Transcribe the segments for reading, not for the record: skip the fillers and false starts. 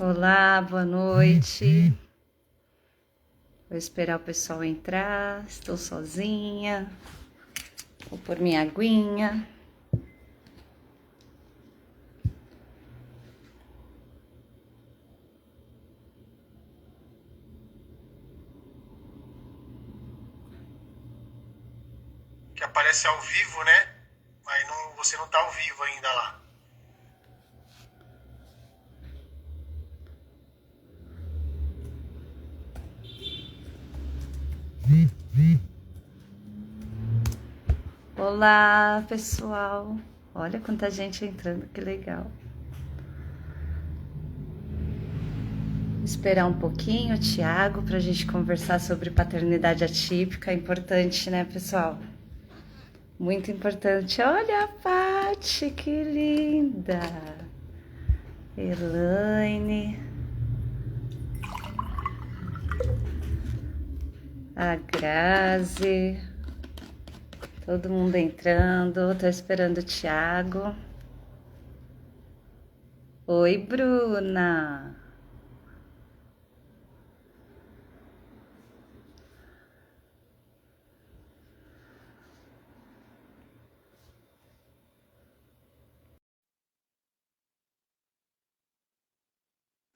Olá, boa noite. Vou esperar o pessoal entrar. Estou sozinha. Vou pôr minha aguinha. Que aparece ao vivo, né? Aí não, você não tá ao vivo ainda lá. Olá, pessoal. Olha quanta gente entrando, que legal. Vou esperar um pouquinho, Tiago, para a gente conversar sobre paternidade atípica. É importante, né, pessoal? Muito importante. Olha a Paty, que linda. Elaine. A Grazi. Todo mundo entrando. Tô esperando o Thiago. Oi, Bruna.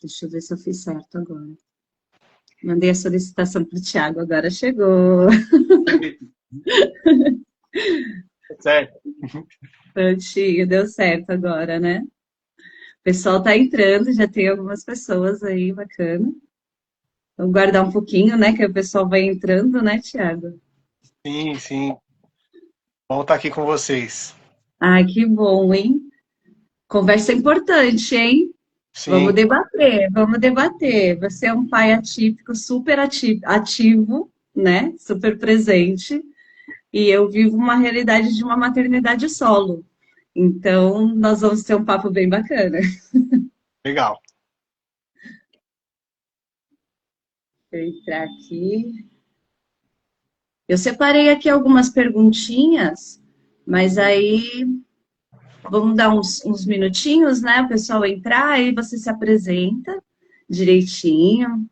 Deixa eu ver se eu fiz certo agora. Mandei a solicitação para o Thiago, agora chegou. Certo. Prontinho, deu certo agora, né? O pessoal tá entrando, já tem algumas pessoas aí, bacana. Vamos guardar um pouquinho, né? Que o pessoal vai entrando, né, Thiago? Sim, sim. Bom estar aqui com vocês. Ai, que bom, hein? Conversa importante, hein? Vamos Sim, debater, vamos debater. Você é um pai atípico, super ativo, né? Super presente. E eu vivo uma realidade de uma maternidade solo. Então, nós vamos ter um papo bem bacana. legal. Vou entrar aqui. Eu separei aqui algumas perguntinhas, mas aí vamos dar uns minutinhos, né? O pessoal entrar, aí você se apresenta direitinho.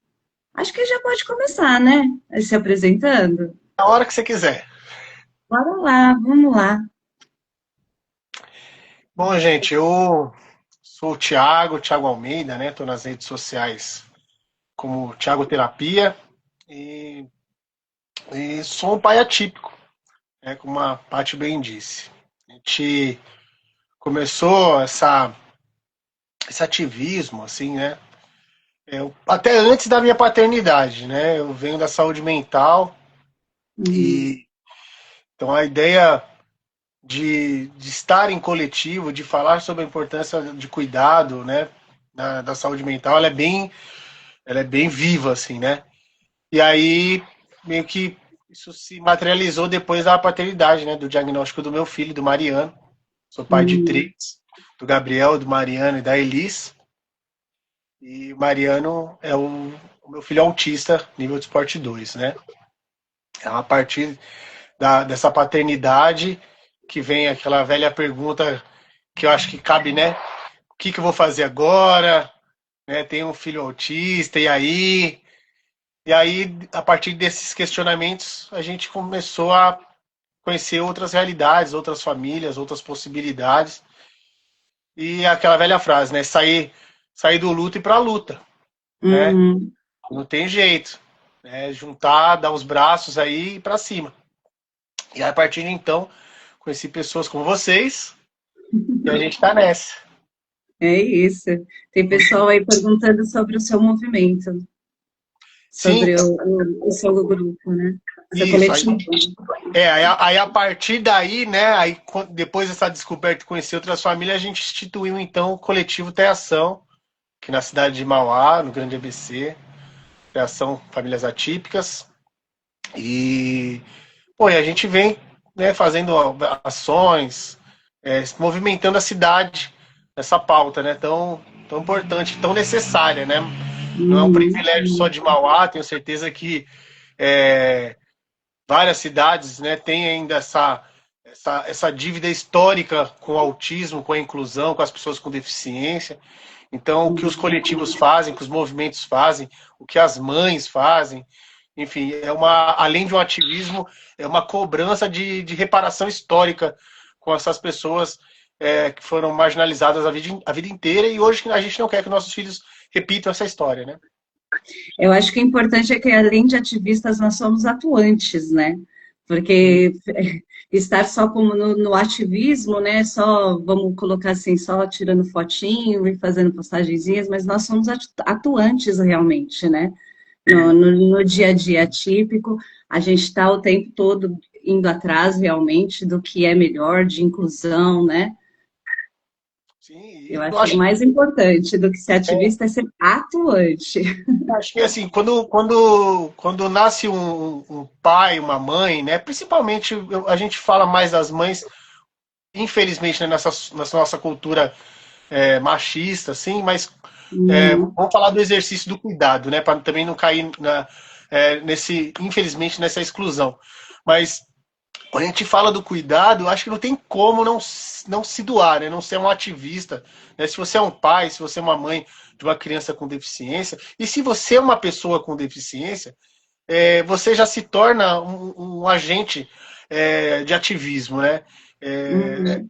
Acho que já pode começar, né? Se apresentando. A hora que você quiser. Bora lá, vamos lá. Bom, gente, eu sou o Thiago Almeida, né? Tô nas redes sociais como Thiago Terapia e, e sou um pai atípico, né? Como a Paty bem disse. A gente começou esse ativismo, assim, né? Até antes da minha paternidade, né? Eu venho da saúde mental Hum, e então a ideia de estar em coletivo, de falar sobre a importância de cuidado, né, da saúde mental, ela é bem viva, assim, né? E aí meio que isso se materializou depois da paternidade, né, do diagnóstico do meu filho, do Mariano. Sou pai de hum, três, do Gabriel, do Mariano e da Elis. E o Mariano é o meu filho autista, nível de esporte 2, né? É a partir dessa paternidade que vem aquela velha pergunta que eu acho que cabe, né? O que eu vou fazer agora? Né? Tenho um filho autista, e aí? E aí, a partir desses questionamentos, a gente começou a conhecer outras realidades, outras famílias, outras possibilidades. E aquela velha frase, né? Sair do luto e ir para a luta, né? uhum. Não tem jeito. Né? Juntar, dar os braços aí e ir para cima. E a partir de então, conheci pessoas como vocês e a gente está nessa. É isso. Tem pessoal aí perguntando sobre o seu movimento, Sim, sobre então, o seu grupo, né? Seu isso. coletivo. Aí a partir daí, né, depois dessa descoberta e conhecer outras famílias, a gente instituiu então o coletivo Teação, que na cidade de Mauá, no Grande ABC, Teação Famílias Atípicas. E, pô, e a gente vem, né, fazendo ações, movimentando a cidade nessa pauta, né, tão importante, tão necessária, né? Não é um Uhum. privilégio só de Mauá, tenho certeza que é, várias cidades, né, têm ainda essa dívida histórica com o autismo, com a inclusão, com as pessoas com deficiência. Então, o que os coletivos fazem, o que os movimentos fazem, o que as mães fazem, enfim, além de um ativismo, é uma cobrança de reparação histórica com essas pessoas que foram marginalizadas a vida inteira e hoje a gente não quer que nossos filhos repitam essa história, né? Eu acho que o importante é que, além de ativistas, nós somos atuantes, né? Porque estar só como no ativismo, né? Só, vamos colocar assim, só tirando fotinho e fazendo postagenzinhas, mas nós somos atuantes realmente, né? No dia a dia típico, a gente está o tempo todo indo atrás realmente do que é melhor, de inclusão, né? Sim, Eu eu acho que o acho, mais importante do que ser ativista é ser atuante. acho que assim, quando nasce um pai, uma mãe, né? Principalmente a gente fala mais das mães, infelizmente, né, nessa nossa cultura machista, assim, mas Uhum, vamos falar do exercício do cuidado, né? Para também não cair infelizmente, nessa exclusão. Mas quando a gente fala do cuidado, eu acho que não tem como não se doar, né? Não ser um ativista. Né? Se você é um pai, se você é uma mãe de uma criança com deficiência, e se você é uma pessoa com deficiência, você já se torna um agente de ativismo, né? É, uhum.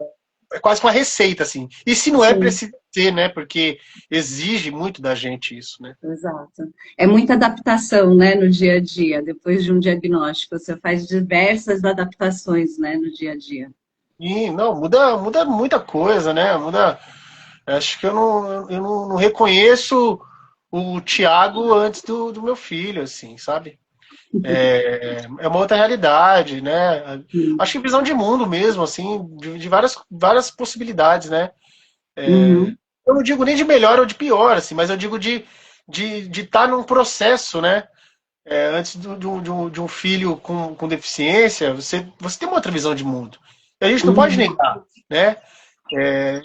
é quase uma receita, assim. E se não é, Sim, precisa ser, né? Porque exige muito da gente isso, né? exato. É muita adaptação, né, no dia a dia, depois de um diagnóstico. Você faz diversas adaptações, né, no dia a dia. E não, muda muita coisa, né? Muda. Acho que eu não reconheço o Thiago antes do meu filho, assim, sabe? É uma outra realidade, né? Sim. Acho que visão de mundo mesmo, assim, de várias possibilidades, né? Uhum, Eu não digo nem de melhor ou de pior, assim, mas eu digo de estar num processo, né? Antes de um filho com deficiência, você tem uma outra visão de mundo. E a gente não pode uhum. negar, né?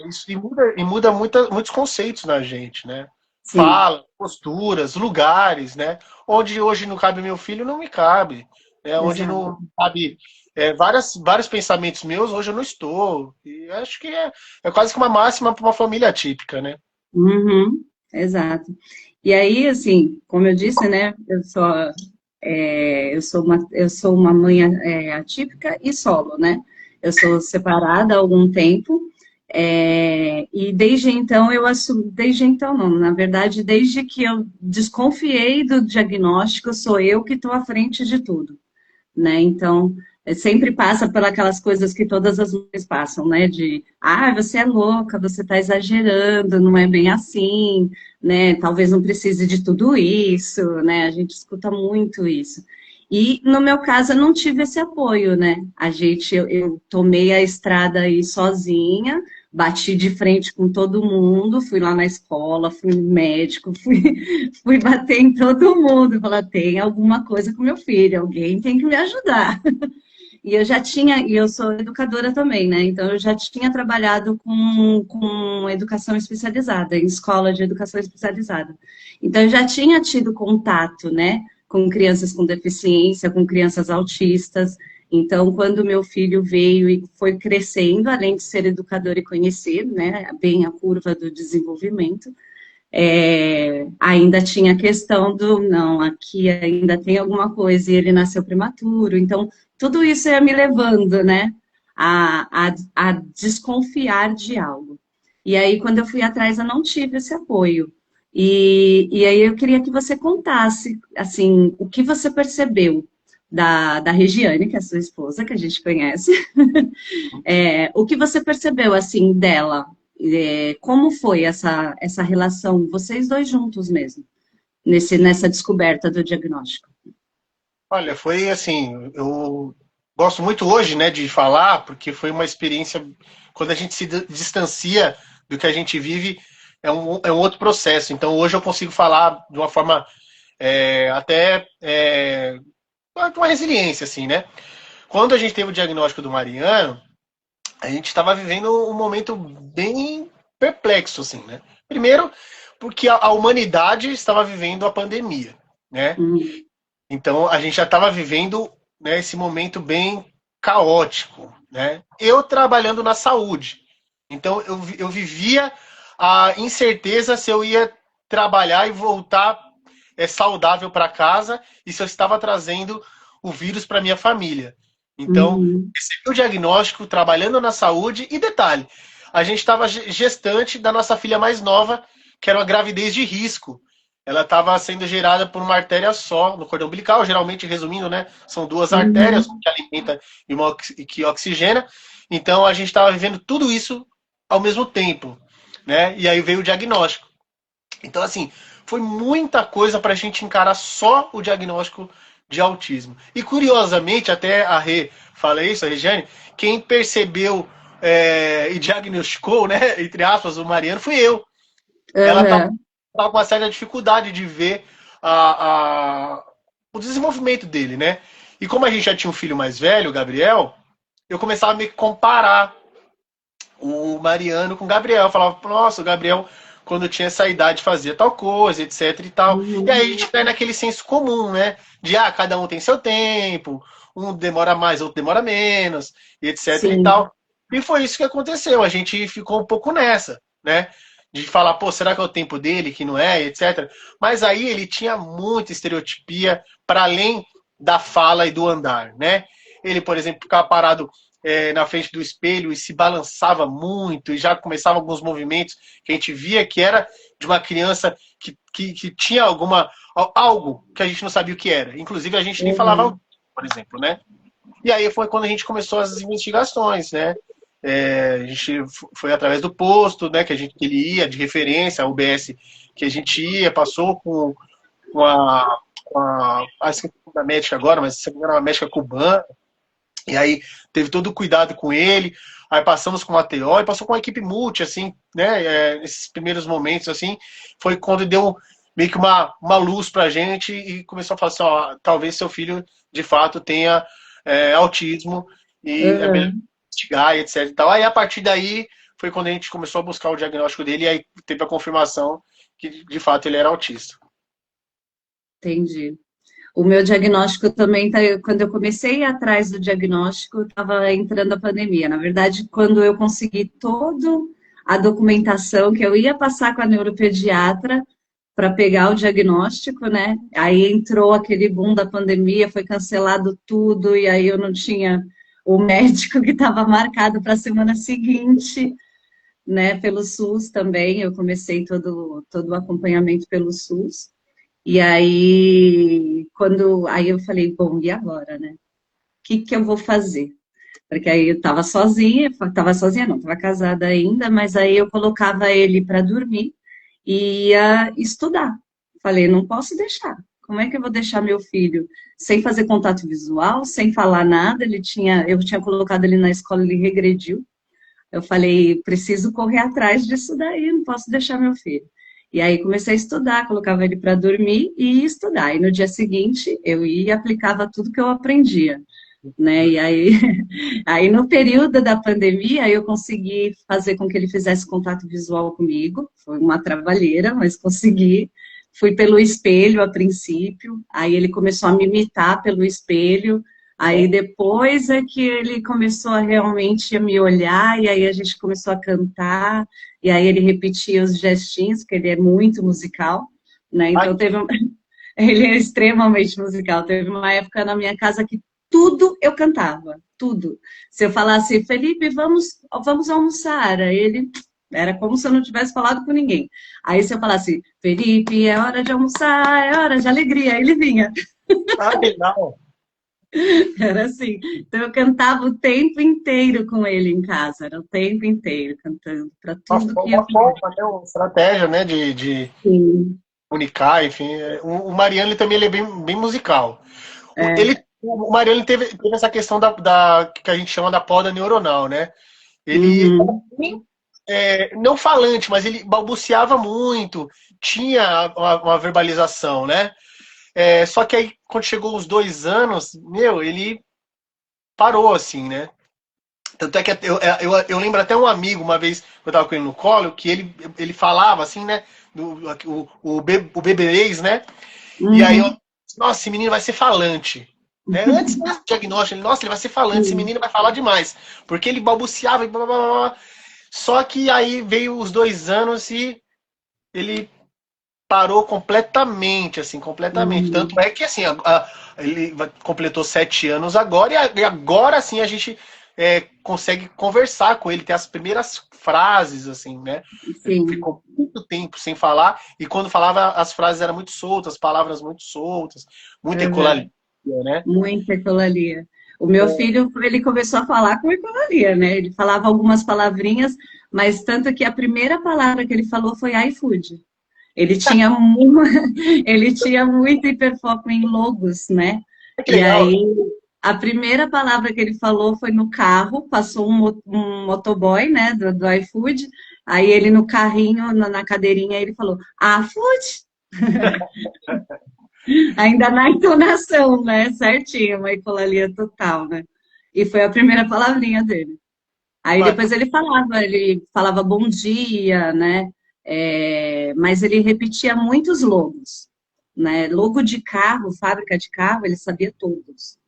Isso e muda muitos conceitos na gente, né? Sim, Fala, posturas, lugares, né? Onde hoje não cabe meu filho, não me cabe. Né? Onde exato. não cabe vários pensamentos meus, hoje eu não estou. E acho que é quase que uma máxima para uma família típica, né? Uhum, exato. E aí, assim, como eu disse, né, eu sou uma mãe atípica e solo, né? Eu sou separada há algum tempo, e desde então eu assumi, desde então não, na verdade, desde que eu desconfiei do diagnóstico, sou eu que estou à frente de tudo, né? Então, sempre passa por aquelas coisas que todas as mães passam, né? De, você é louca, você está exagerando, não é bem assim, né? Talvez não precise de tudo isso, né? A gente escuta muito isso. E no meu caso, eu não tive esse apoio, né? Eu tomei a estrada aí sozinha, bati de frente com todo mundo, fui lá na escola, fui no médico, fui bater em todo mundo, falar, tem alguma coisa com meu filho, alguém tem que me ajudar. E eu sou educadora também, né? Então eu já tinha trabalhado com educação especializada, em escola de educação especializada. Então eu já tinha tido contato, né, com crianças com deficiência, com crianças autistas. Então, quando meu filho veio e foi crescendo, além de ser educador e conhecer, né, bem a curva do desenvolvimento, ainda tinha a questão do, não, aqui ainda tem alguma coisa, e ele nasceu prematuro, então tudo isso ia me levando, né, a desconfiar de algo. E aí, quando eu fui atrás, eu não tive esse apoio. E aí eu queria que você contasse, assim, o que você percebeu da Regiane, que é a sua esposa, que a gente conhece, o que você percebeu, assim, dela? Como foi essa relação, vocês dois juntos mesmo, nessa descoberta do diagnóstico? Olha, foi assim, eu gosto muito hoje, né, de falar, porque foi uma experiência, quando a gente se distancia do que a gente vive, é um outro processo. Então, hoje eu consigo falar de uma forma até com uma resiliência, assim, né? Quando a gente teve o diagnóstico do Mariano, a gente estava vivendo um momento bem perplexo, assim, né? Primeiro, porque a humanidade estava vivendo a pandemia, né? Hum, Então a gente já estava vivendo, né, esse momento bem caótico, né? Eu trabalhando na saúde, então eu vivia a incerteza se eu ia trabalhar e voltar saudável para casa e se eu estava trazendo o vírus para minha família. Então, Uhum. recebi o diagnóstico trabalhando na saúde e detalhe, a gente estava gestante da nossa filha mais nova, que era uma gravidez de risco. Ela estava sendo gerada por uma artéria só no cordão umbilical, geralmente, resumindo, né, são duas artérias, Uhum. que alimenta e que oxigena. Então, a gente estava vivendo tudo isso ao mesmo tempo, né? E aí veio o diagnóstico. Então, assim, foi muita coisa para a gente encarar só o diagnóstico de autismo. E, curiosamente, até a Rê fala isso, a Regiane, quem percebeu e diagnosticou, né, entre aspas, o Mariano, fui eu. Ela estava Uhum. com uma certa dificuldade de ver a, o desenvolvimento dele, né? E como a gente já tinha um filho mais velho, o Gabriel, eu começava a me comparar o Mariano com o Gabriel. Eu falava, nossa, o Gabriel, quando tinha essa idade, fazia tal coisa, etc e tal. E Uhum. aí a gente cai naquele senso comum, né? De, cada um tem seu tempo, um demora mais, outro demora menos, e etc e Sim. tal. E foi isso que aconteceu. A gente ficou um pouco nessa, né? De falar, pô, será que é o tempo dele, que não é, etc. Mas aí ele tinha muita estereotipia para além da fala e do andar, né? Ele, por exemplo, ficava parado na frente do espelho e se balançava muito, e já começavam alguns movimentos que a gente via que era de uma criança que tinha algo que a gente não sabia o que era. Inclusive, a gente nem falava, Uhum. por exemplo, né? E aí foi quando a gente começou as investigações, né? A gente foi através do posto, né, que ele ia, de referência, a UBS que a gente ia, passou com acho que a médica agora, mas se não me engano, uma médica cubana, e aí teve todo o cuidado com ele. Aí passamos com o ATO e passou com a equipe multi, assim, né? Nesses primeiros momentos, assim, foi quando deu meio que uma luz pra gente e começou a falar assim, ó, talvez seu filho de fato tenha autismo e é melhor Uhum. investigar, e etc. E tal. Aí a partir daí foi quando a gente começou a buscar o diagnóstico dele e aí teve a confirmação que de fato ele era autista. Entendi. O meu diagnóstico também, quando eu comecei a ir atrás do diagnóstico, estava entrando a pandemia. Na verdade, quando eu consegui toda a documentação que eu ia passar com a neuropediatra para pegar o diagnóstico, né? Aí entrou aquele boom da pandemia, foi cancelado tudo, e aí eu não tinha o médico que estava marcado para a semana seguinte, né? Pelo SUS também, eu comecei todo o acompanhamento pelo SUS. E aí eu falei, bom, e agora, né? O que eu vou fazer? Porque aí eu estava sozinha não, estava casada ainda, mas aí eu colocava ele para dormir e ia estudar. Falei, não posso deixar. Como é que eu vou deixar meu filho sem fazer contato visual, sem falar nada? Eu tinha colocado ele na escola, ele regrediu. Eu falei, preciso correr atrás disso daí, não posso deixar meu filho. E aí comecei a estudar, colocava ele para dormir e ia estudar. E no dia seguinte eu ia e aplicava tudo que eu aprendia, né? E aí, aí no período da pandemia eu consegui fazer com que ele fizesse contato visual comigo. Foi uma trabalheira, mas consegui. Fui pelo espelho a princípio, aí ele começou a me imitar pelo espelho. Aí depois é que ele começou a realmente me olhar, e aí a gente começou a cantar, e aí ele repetia os gestinhos, porque ele é muito musical, né? Ai, Então ele é extremamente musical. Teve uma época na minha casa que tudo eu cantava, tudo. Se eu falasse, Felipe, vamos almoçar, aí ele era como se eu não tivesse falado com ninguém. Aí se eu falasse, Felipe, é hora de almoçar, é hora de alegria, aí ele vinha. legal. Era assim. Então eu cantava o tempo inteiro com ele em casa, era o tempo inteiro cantando para tudo que ia Uma fazer. forma, né, uma estratégia, né, de Sim, comunicar, enfim. O Mariano ele também ele é bem musical. é. O Mariano ele teve essa questão que a gente chama da poda neuronal, né? Ele Uhum. não falante, mas ele balbuciava muito, tinha uma verbalização, né? Só que aí, quando chegou os 2 anos, meu, ele parou, assim, né? Tanto é que eu lembro até um amigo, uma vez, que eu tava com ele no colo, que ele falava, assim, né? O bebês, né? E aí eu, Uhum. nossa, esse menino vai ser falante. Né? Antes do diagnóstico, nossa, ele vai ser falante, esse Sim. menino vai falar demais. Porque ele balbuciava e blá, blá, blá, blá. Só que aí veio os 2 anos e ele parou completamente, assim, completamente. Tanto Uhum. é que, assim, ele completou 7 anos agora, e agora, sim, a gente consegue conversar com ele, ter as primeiras frases, assim, né? Ele Sim, ficou muito tempo sem falar, e quando falava, as frases eram muito soltas, palavras muito soltas, muita ecolalia, uhum. né? Muita ecolalia. O meu filho, ele começou a falar com ecolalia, né? Ele falava algumas palavrinhas, mas tanto que a primeira palavra que ele falou foi iFood. Ele tinha, ele tinha muito hiperfoco em logos, né? Que E legal. aí, a primeira palavra que ele falou foi no carro, passou um motoboy, né, do iFood, aí ele no carrinho, na cadeirinha, ele falou, food? Ainda na entonação, né? Certinho, uma ecolalia total, né? E foi a primeira palavrinha dele. Aí Mas, depois ele falava bom dia, né? Mas ele repetia muitos logos, né? Logo de carro, fábrica de carro, ele sabia todos,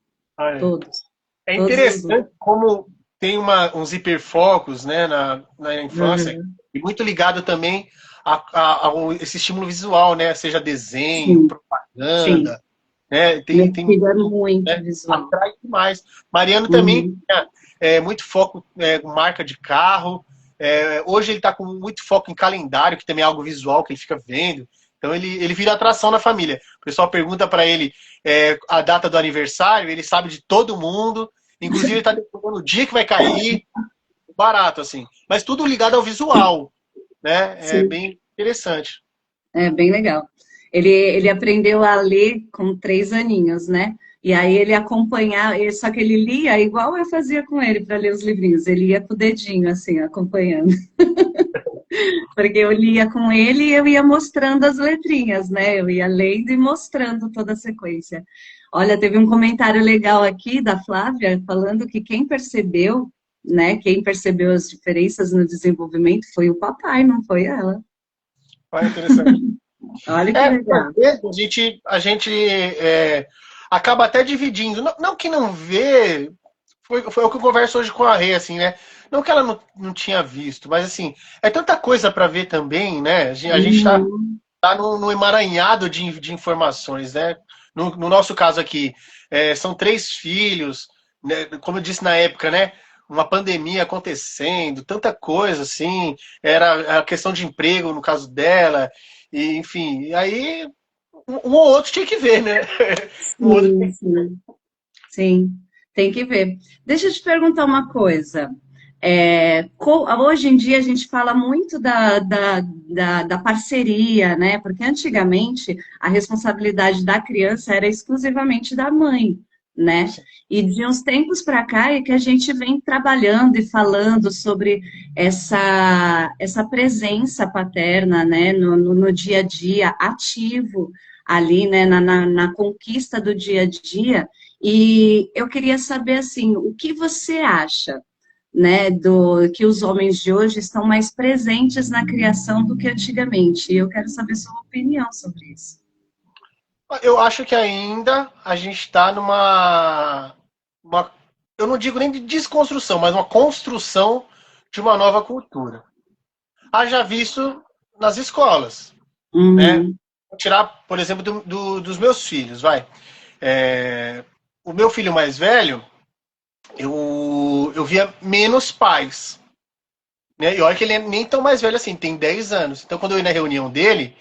todos, é todos os interessante logos. como tem uns hiperfocos, né, na infância, Uhum. e muito ligado também a esse estímulo visual, né, seja desenho, Sim, sim. propaganda, né, Meu tem filho é muito né, visual. atrai demais. Mariano também Uhum. tinha muito foco com marca de carro. Hoje ele está com muito foco em calendário, que também é algo visual que ele fica vendo. Então ele vira atração na família. O pessoal pergunta para ele a data do aniversário, ele sabe de todo mundo. Inclusive ele está decorando o dia que vai cair. Barato, assim. Mas tudo ligado ao visual, né? É Sim. bem interessante. É bem legal. Ele aprendeu a ler com 3 aninhos, né? E aí ele acompanhava, só que ele lia igual eu fazia com ele para ler os livrinhos. Ele ia com o dedinho, assim, acompanhando. Porque eu lia com ele e eu ia mostrando as letrinhas, né? Eu ia lendo e mostrando toda a sequência. Olha, teve um comentário legal aqui da Flávia falando que quem percebeu, né? Quem percebeu as diferenças no desenvolvimento foi o papai, não foi ela. Olha, interessante. Olha que Às legal. vezes a gente acaba até dividindo. Não, não que não vê, foi o que eu converso hoje com a Rê, assim, né? Não que ela não tinha visto, mas assim, é tanta coisa para ver também, né? A gente Uhum. tá no emaranhado de informações, né? No nosso caso aqui, são 3 filhos, né? Como eu disse na época, né? Uma pandemia acontecendo, tanta coisa assim, era a questão de emprego no caso dela, e enfim, e aí um ou outro tinha que ver, né? Um outro Sim, sim, sim, tem que ver. Deixa eu te perguntar uma coisa. Hoje em dia a gente fala muito da parceria, né? Porque antigamente a responsabilidade da criança era exclusivamente da mãe, né? E de uns tempos para cá é que a gente vem trabalhando e falando sobre essa presença paterna, né? No dia a dia ativo ali, né? Na conquista do dia a dia. E eu queria saber assim, o que você acha? Né, que os homens de hoje estão mais presentes na criação do que antigamente. E eu quero saber sua opinião sobre isso. Eu acho que ainda a gente está eu não digo nem de desconstrução, mas uma construção de uma nova cultura. Haja visto nas escolas, né? Uhum, Vou tirar, por exemplo, dos meus filhos, vai. O meu filho mais velho, eu via menos pais, né? E olha que ele é nem tão mais velho assim, tem 10 anos. Então, quando eu ia na reunião dele,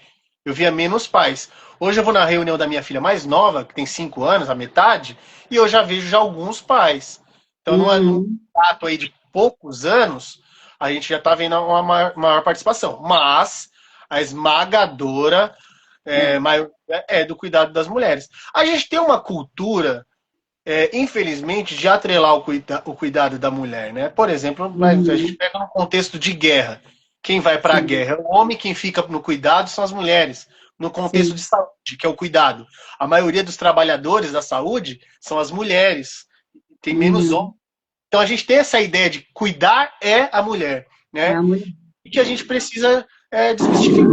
eu via menos pais. Hoje eu vou na reunião da minha filha mais nova, que tem 5 anos, a metade, e eu já vejo já alguns pais. Então, num uhum, ato aí de poucos anos, a gente já está vendo uma maior participação. Mas a esmagadora é, maior é do cuidado das mulheres. A gente tem uma cultura infelizmente, de atrelar o cuidado da mulher, né? Por exemplo, a gente uhum, pega no contexto de guerra. Quem vai para a sim, guerra é o homem, quem fica no cuidado são as mulheres. No contexto de sim, saúde, que é o cuidado. A maioria dos trabalhadores da saúde são as mulheres. Tem menos homens. uhum, Então a gente tem essa ideia de cuidar é a mulher, é né? a mulher. E que a gente precisa desmistificar.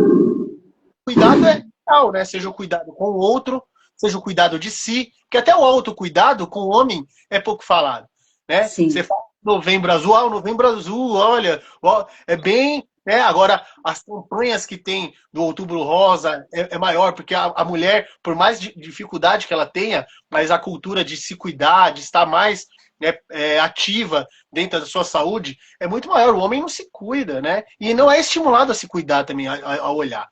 Cuidado é real, né? Seja o cuidado com o outro, seja o cuidado de si, porque até o autocuidado com o homem é pouco falado, né? Você Sim, fala Novembro Azul, o Novembro Azul, olha, ó, é bem, né? Agora, as campanhas que tem do Outubro Rosa é maior, porque a mulher, por mais dificuldade que ela tenha, mas a cultura de se cuidar, de estar mais, né, ativa dentro da sua saúde, é muito maior. O homem não se cuida, né? E não é estimulado a se cuidar também, a olhar.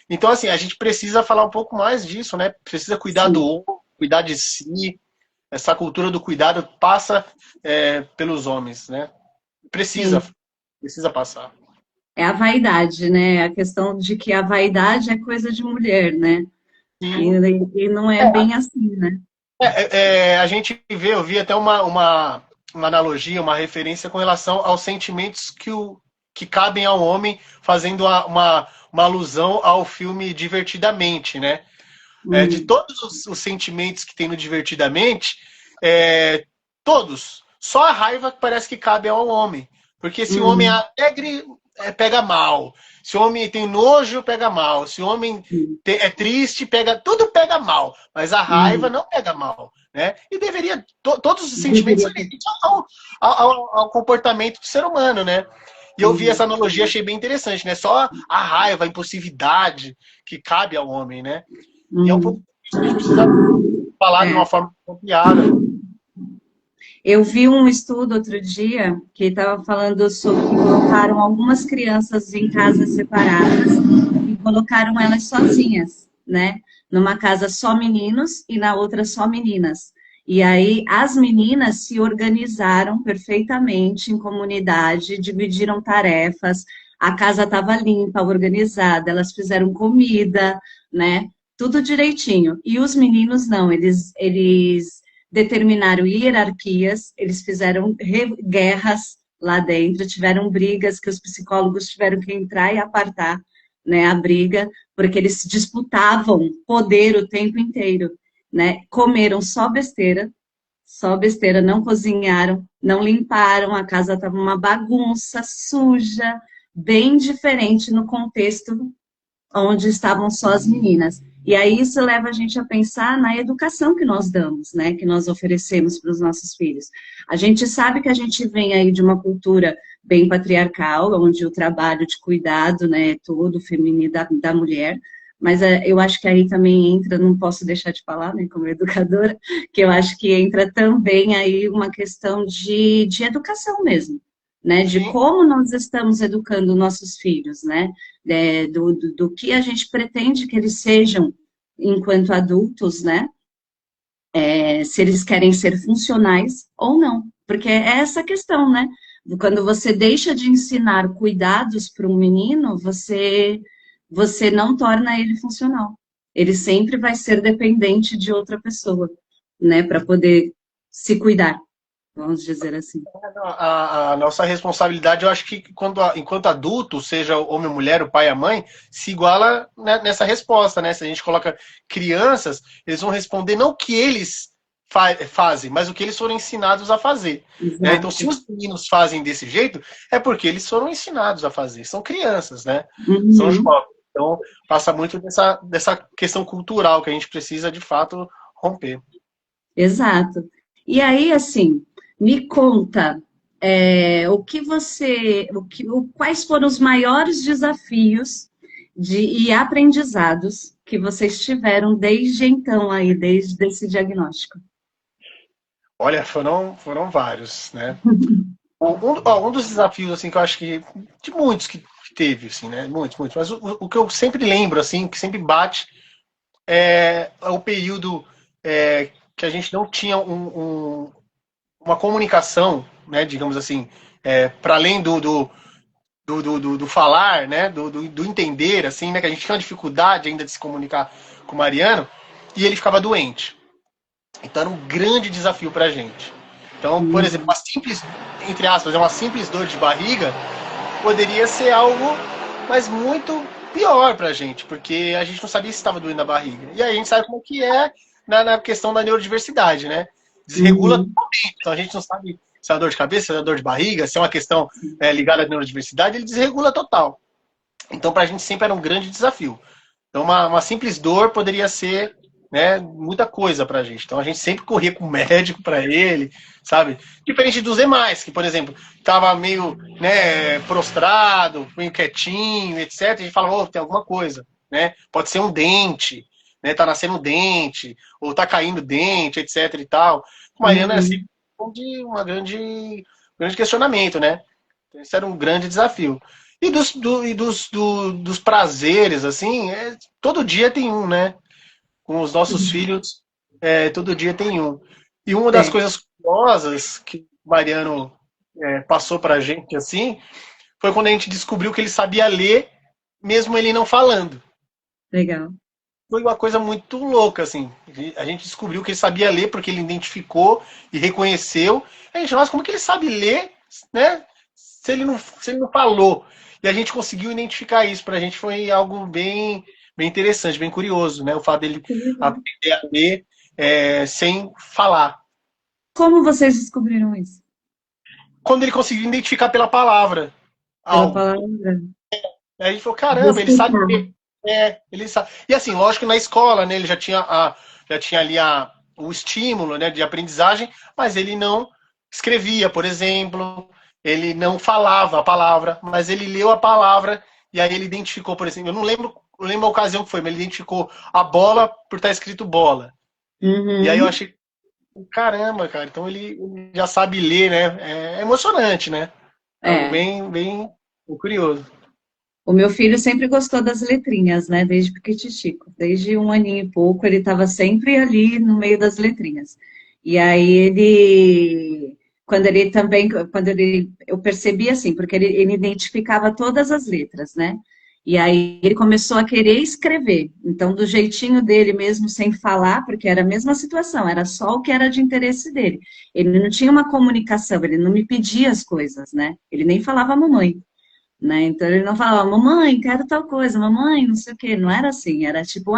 Então, assim, a gente precisa falar um pouco mais disso, né? Precisa cuidar do Sim, outro, cuidar de si. Essa cultura do cuidado passa pelos homens, né? Precisa, sim. precisa passar. É a vaidade, né? A questão de que a vaidade é coisa de mulher, né? E, Sim. e não é bem assim, né? A gente vê, eu vi até uma analogia, uma referência com relação aos sentimentos que cabem ao homem, fazendo uma alusão ao filme Divertidamente, né? De Hum, todos os sentimentos que tem no Divertidamente, todos. Só a raiva parece que cabe ao homem. Porque se o homem é hum, alegre, pega mal. Se o homem tem nojo, pega mal. Se o homem hum, é triste, tudo pega mal. Mas a raiva hum. não pega mal. Né? E deveria. Todos os sentimentos Deveria são ter. inerentes ao comportamento do ser humano, né? E eu vi essa Hum, analogia, achei bem interessante, né? Só a raiva, a impulsividade que cabe ao homem, né? E é um pouco hum. disso que a gente precisa falar de uma É. forma apropriada. Eu vi um estudo outro dia que estava falando sobre que colocaram algumas crianças em casas separadas e colocaram elas sozinhas, né? Numa casa só meninos e na outra só meninas. E aí as meninas se organizaram perfeitamente em comunidade, dividiram tarefas, a casa estava limpa, organizada, elas fizeram comida, né? Tudo direitinho. E os meninos não, eles determinaram hierarquias, eles fizeram guerras lá dentro, tiveram brigas que os psicólogos tiveram que entrar e apartar, né, a briga, porque eles disputavam poder o tempo inteiro, né? Comeram só besteira, não cozinharam, não limparam, a casa estava uma bagunça, suja, bem diferente no contexto onde estavam só as meninas. E aí isso leva a gente a pensar na educação que nós damos, né, que nós oferecemos para os nossos filhos. A gente sabe que a gente vem aí de uma cultura bem patriarcal, onde o trabalho de cuidado, né, é todo feminino da mulher, mas eu acho que aí também entra, não posso deixar de falar, né, como educadora, que eu acho que entra também aí uma questão de educação mesmo, né, de Sim, como nós estamos educando nossos filhos, né, do que a gente pretende que eles sejam enquanto adultos, né? Se eles querem ser funcionais ou não. Porque é essa questão, né? Quando você deixa de ensinar cuidados para um menino, você não torna ele funcional. Ele sempre vai ser dependente de outra pessoa, né? Para poder se cuidar, vamos dizer assim. a nossa responsabilidade, eu acho que enquanto adulto, seja o homem ou mulher, o pai e a mãe, se iguala, né, nessa resposta, né? Se a gente coloca crianças, eles vão responder não o que eles fazem, mas o que eles foram ensinados a fazer. Né? Então, se Exato. os meninos fazem desse jeito, é porque eles foram ensinados a fazer. São crianças, né? São Uhum. jovens. Então, passa muito dessa questão cultural que a gente precisa, de fato, romper. Exato. E aí, assim, me conta, quais foram os maiores desafios e aprendizados que vocês tiveram desde então aí, desde esse diagnóstico? Olha, foram vários, né? Um dos desafios, assim, que eu acho que, de muitos que teve, assim, né? Muitos, muitos. Mas o que eu sempre lembro, assim, que sempre bate, é o período que a gente não tinha uma comunicação, né? Digamos assim, para além do falar, né? Do entender, assim, né? Que a gente tinha uma dificuldade ainda de se comunicar com o Mariano, e ele ficava doente. Então era um grande desafio para a gente. Então, por exemplo, Hum, uma simples, entre aspas, uma simples dor de barriga poderia ser algo, mas muito pior para a gente, porque a gente não sabia se estava doendo a barriga. E aí a gente sabe como que é na questão da neurodiversidade, né? Desregula uhum, totalmente. Então a gente não sabe se é uma dor de cabeça, se é uma dor de barriga, se é uma questão ligada à neurodiversidade, ele desregula total. Então para a gente sempre era um grande desafio. Então uma simples dor poderia ser, né, muita coisa pra gente. Então a gente sempre corria com o médico para ele, sabe? Diferente dos demais, que, por exemplo, tava meio, né, prostrado, meio quietinho, etc. A gente falava, oh, tem alguma coisa, né? Pode ser um dente, né? Tá nascendo um dente, ou tá caindo dente, etc e tal. O Mariano era assim, um grande questionamento, né? Então, isso era um grande desafio. E dos prazeres, assim, todo dia tem um, né? Com os nossos filhos, todo dia tem um. E uma das É, coisas curiosas que o Mariano passou pra gente, assim, foi quando a gente descobriu que ele sabia ler, mesmo ele não falando. legal. Foi uma coisa muito louca, assim. A gente descobriu que ele sabia ler porque ele identificou e reconheceu. A gente, nossa, como que ele sabe ler, né? Se ele não falou. E a gente conseguiu identificar isso. Pra gente foi algo bem interessante, bem curioso, né? O fato dele aprender a ler sem falar. Como vocês descobriram isso? Quando ele conseguiu identificar pela palavra Pela algo. palavra? Aí a gente falou, caramba, ele sabe Desculpa. ler. Ele sabe. E assim, lógico que na escola, né, ele já tinha ali o estímulo, né, de aprendizagem, mas ele não escrevia, por exemplo, ele não falava a palavra, mas ele leu a palavra e aí ele identificou, por exemplo, eu lembro a ocasião que foi, mas ele identificou a bola por estar escrito bola. E aí eu Uhum. achei, caramba, cara, então ele já sabe ler, né? É emocionante, né? É algo É. bem curioso. O meu filho sempre gostou das letrinhas, né? Desde pequititico. Desde um aninho e pouco, ele estava sempre ali no meio das letrinhas. E aí eu percebi assim, porque ele identificava todas as letras, né? E aí ele começou a querer escrever. Então, do jeitinho dele mesmo, sem falar, porque era a mesma situação, era só o que era de interesse dele. Ele não tinha uma comunicação, ele não me pedia as coisas, né? Ele nem falava mamãe, né? Então ele não falava, mamãe, quero tal coisa, mamãe, não sei o quê. Não era assim, era tipo,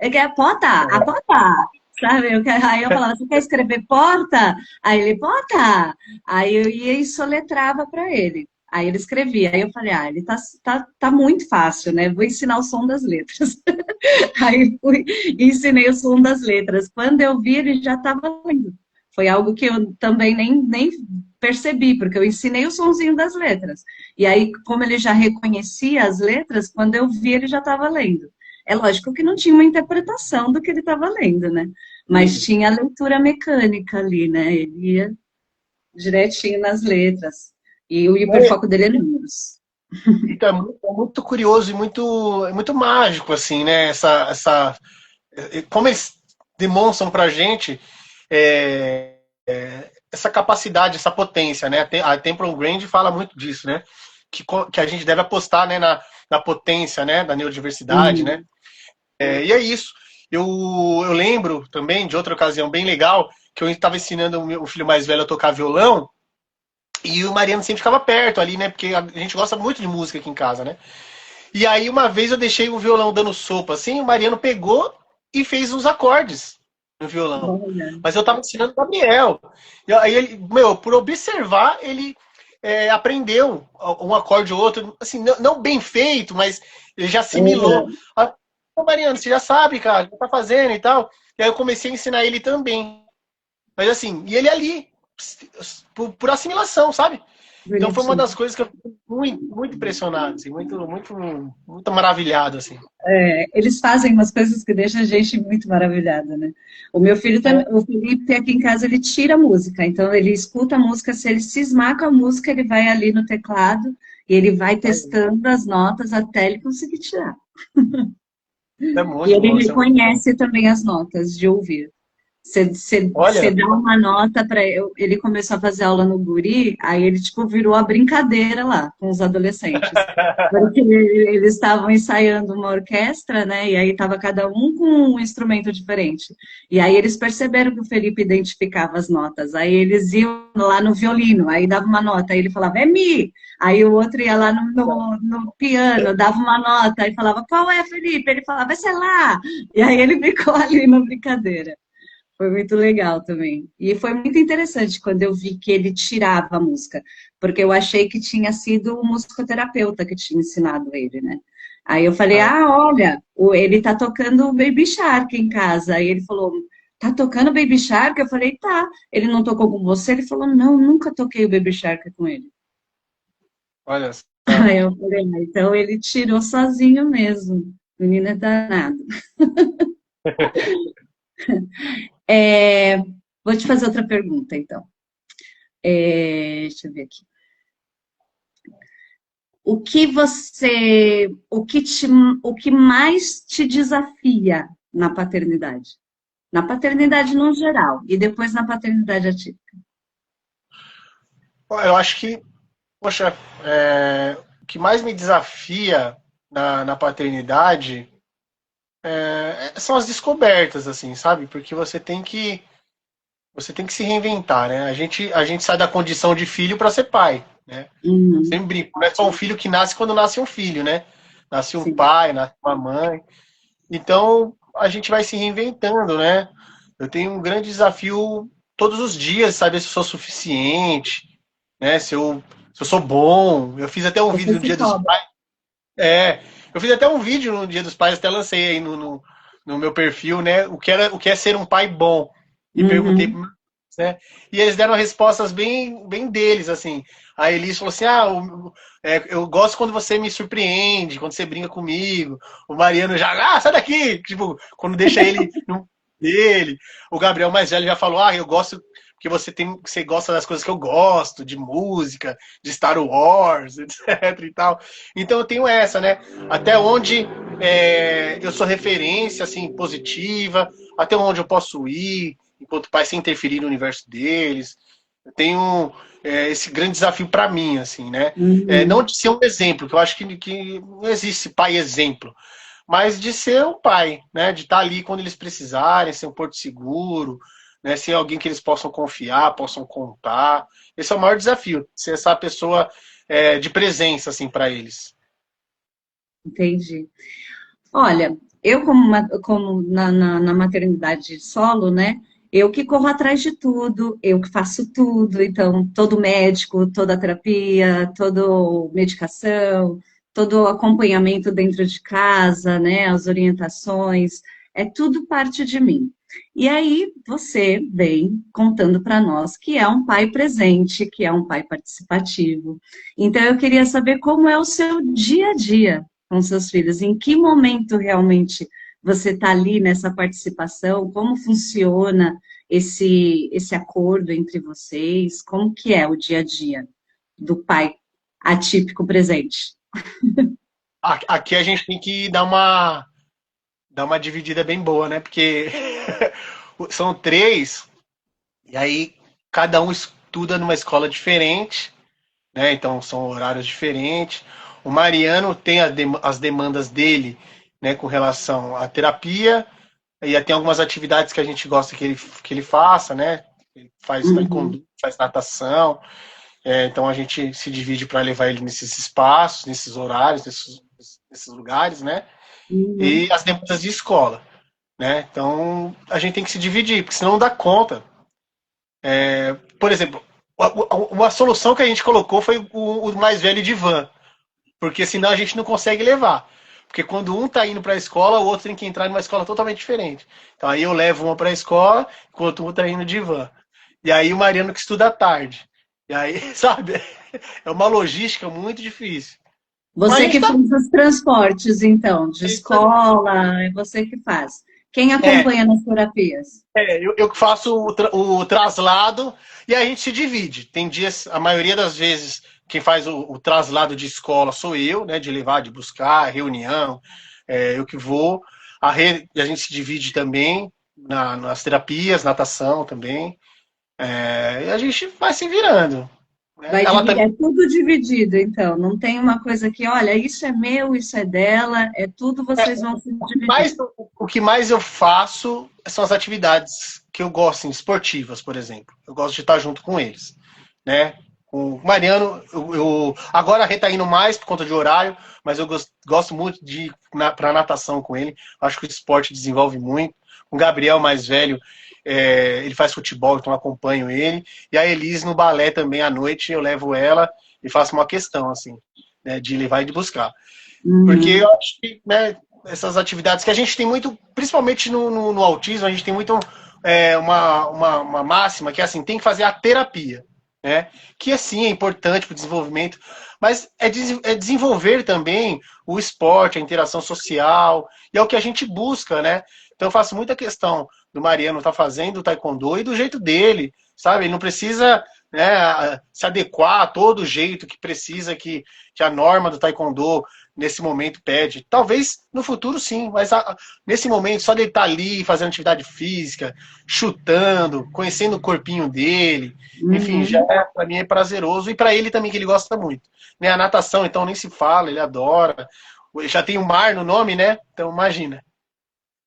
eu quero porta, a porta, sabe? Aí eu falava, você quer escrever porta? Aí ele, porta! Aí eu ia e soletrava para ele. Aí ele escrevia. Aí eu falei, ele tá muito fácil, né? Vou ensinar o som das letras. Aí fui e ensinei o som das letras. Quando eu vi, ele já estava lendo. Foi algo que eu também nem percebi, porque eu ensinei o sonzinho das letras. E aí, como ele já reconhecia as letras, quando eu vi, ele já estava lendo. É lógico que não tinha uma interpretação do que ele estava lendo, né? Mas tinha a leitura mecânica ali, né? Ele ia direitinho nas letras. E o hiperfoco dele é números. Então, é muito curioso e muito mágico, assim, né? Como eles demonstram pra gente essa capacidade, essa potência, né? A Temple Grand fala muito disso, né? Que a gente deve apostar, né, na potência, né, da neurodiversidade, né? Uhum. E é isso. Eu lembro também de outra ocasião bem legal que eu estava ensinando o filho mais velho a tocar violão e o Mariano sempre ficava perto ali, né? Porque a gente gosta muito de música aqui em casa, né? E aí uma vez eu deixei o violão dando sopa assim, o Mariano pegou e fez uns acordes no violão. Olha. Mas eu tava ensinando o Gabriel. E aí ele, meu, por observar, ele aprendeu um acorde ou outro, assim, não bem feito, mas ele já assimilou. Uhum. Ô, Mariano, você já sabe, cara, o que tá fazendo e tal. E aí eu comecei a ensinar ele também. Mas assim, e ele ali, por assimilação, sabe? Então foi uma Bonitinho. das coisas que eu fiquei muito impressionado, assim, muito maravilhado, assim. Eles fazem umas coisas que deixam a gente muito maravilhada, né? O meu filho também, o Felipe aqui em casa, ele tira a música, então ele escuta a música, se ele cismar com a música, ele vai ali no teclado e ele vai testando as notas até ele conseguir tirar. É E muito ele bom, isso é muito bom. reconhece também as notas de ouvir. Você Olha, dá uma nota para ele começou a fazer aula no Guri, aí ele tipo virou a brincadeira lá com os adolescentes. Porque eles estavam ensaiando uma orquestra, né? E aí estava cada um com um instrumento diferente. E aí eles perceberam que o Felipe identificava as notas. Aí eles iam lá no violino, aí dava uma nota, aí ele falava, é mi. Aí o outro ia lá no piano, dava uma nota, aí falava, qual é, Felipe? Ele falava, sei lá. E aí ele ficou ali na brincadeira. Foi muito legal também. E foi muito interessante quando eu vi que ele tirava a música, porque eu achei que tinha sido o musicoterapeuta que tinha ensinado ele, né? Aí eu falei, Ah, olha, ele tá tocando o Baby Shark em casa. Aí ele falou, tá tocando Baby Shark? Eu falei, tá. Ele não tocou com você? Ele falou, não, nunca toquei o Baby Shark com ele. olha só. Aí eu falei, então ele tirou sozinho mesmo. Menina é danado. É, vou te fazer outra pergunta, então. Deixa eu ver aqui. O que mais te desafia na paternidade? Na paternidade no geral e depois na paternidade atípica. Eu acho que, poxa, o que mais me desafia na paternidade são as descobertas, assim, sabe? Porque você tem que se reinventar, né? A gente sai da condição de filho para ser pai, né? Uhum, Sempre brinco, não é só um filho que nasce quando nasce um filho, né? Nasce um sim, pai, nasce uma mãe. Então, a gente vai se reinventando, né? Eu tenho um grande desafio todos os dias, saber se eu sou suficiente, né? Se eu sou bom. Eu fiz até um você vídeo no se Dia dos cobra. Pais. Eu fiz até um vídeo no Dia dos Pais, até lancei aí no meu perfil, né? O que é ser um pai bom. E perguntei, Uhum, né? E eles deram respostas bem, bem deles, assim. A Elis falou assim: eu gosto quando você me surpreende, quando você brinca comigo. O Mariano já, sai daqui! Tipo, quando deixa ele no dele. O Gabriel mais velho já falou: eu gosto porque você gosta das coisas que eu gosto, de música, de Star Wars, etc e tal. Então eu tenho essa, né? Até onde eu sou referência, assim, positiva, até onde eu posso ir, enquanto pai, sem interferir no universo deles. Eu tenho esse grande desafio para mim, assim, né? Não uhum. de ser um exemplo, que eu acho que não existe pai exemplo, mas de ser um pai, né? De estar ali quando eles precisarem, ser um porto seguro, né? Ser alguém que eles possam confiar, possam contar. Esse é o maior desafio, ser essa pessoa de presença, assim, para eles. Entendi. Olha, eu como na maternidade solo, né? Eu que corro atrás de tudo, eu que faço tudo, então todo médico, toda terapia, toda medicação, todo acompanhamento dentro de casa, né? As orientações, é tudo parte de mim. E aí você vem contando para nós que é um pai presente, que é um pai participativo. Então eu queria saber como é o seu dia a dia com seus filhos? Em que momento realmente você está ali nessa participação? Como funciona esse acordo entre vocês? Como que é o dia a dia do pai atípico presente? Aqui a gente tem que dar uma dividida bem boa, né? Porque são três, e aí cada um estuda numa escola diferente, né? Então são horários diferentes. O Mariano tem as demandas dele, né, com relação à terapia, e tem algumas atividades que a gente gosta que ele faça, né? Ele faz Uhum, taekwondo, faz natação, então a gente se divide para levar ele nesses espaços, nesses horários, nesses lugares, né? uhum. E as demandas de escola, né? Então a gente tem que se dividir, porque senão não dá conta. Por exemplo, uma solução que a gente colocou foi o mais velho de van, porque senão a gente não consegue levar. Porque quando um tá indo para a escola, o outro tem que entrar numa escola totalmente diferente. Então aí eu levo uma para a escola, enquanto um tá indo de van. E aí o Mariano que estuda à tarde. E aí, sabe, é uma logística muito difícil. Mas a Você gente que tá. faz os transportes, então, de escola, é você que faz. Quem É, acompanha nas terapias? eu que faço o traslado e a gente se divide. Tem dias, a maioria das vezes, quem faz o traslado de escola sou eu, né? De levar, de buscar, reunião, eu que vou. A gente se divide também nas terapias, natação também. E a gente vai se virando. Né? Vai Ela dividir, também. é tudo dividido, então. Não tem uma coisa que, olha, isso é meu, isso é dela, é tudo vocês vão se Mas dividir. o que mais eu faço são as atividades que eu gosto, assim, esportivas, por exemplo. Eu gosto de estar junto com eles, né? Com o Mariano, agora a Rê tá indo mais por conta de horário, mas eu gosto muito de ir para natação com ele. Acho que o esporte desenvolve muito. O Gabriel, mais velho, ele faz futebol, então eu acompanho ele. E a Elis no balé também à noite, eu levo ela e faço uma questão, assim, né, de levar e de buscar. Porque Uhum. eu acho que, né, essas atividades que a gente tem muito, principalmente no autismo, a gente tem muito uma máxima que é assim, tem que fazer a terapia, né? Que assim é importante para o desenvolvimento, mas é desenvolver também o esporte, a interação social, e é o que a gente busca, né? Então eu faço muita questão do Mariano estar fazendo o taekwondo e do jeito dele, sabe? Ele não precisa, né, se adequar a todo jeito que precisa que a norma do taekwondo nesse momento pede. Talvez no futuro sim, mas nesse momento, só dele estar ali fazendo atividade física, chutando, conhecendo o corpinho dele, enfim, já Uhum. para mim é prazeroso e para ele também que ele gosta muito. Né, a natação, então, nem se fala, ele adora. Já tem o mar no nome, né? Então imagina.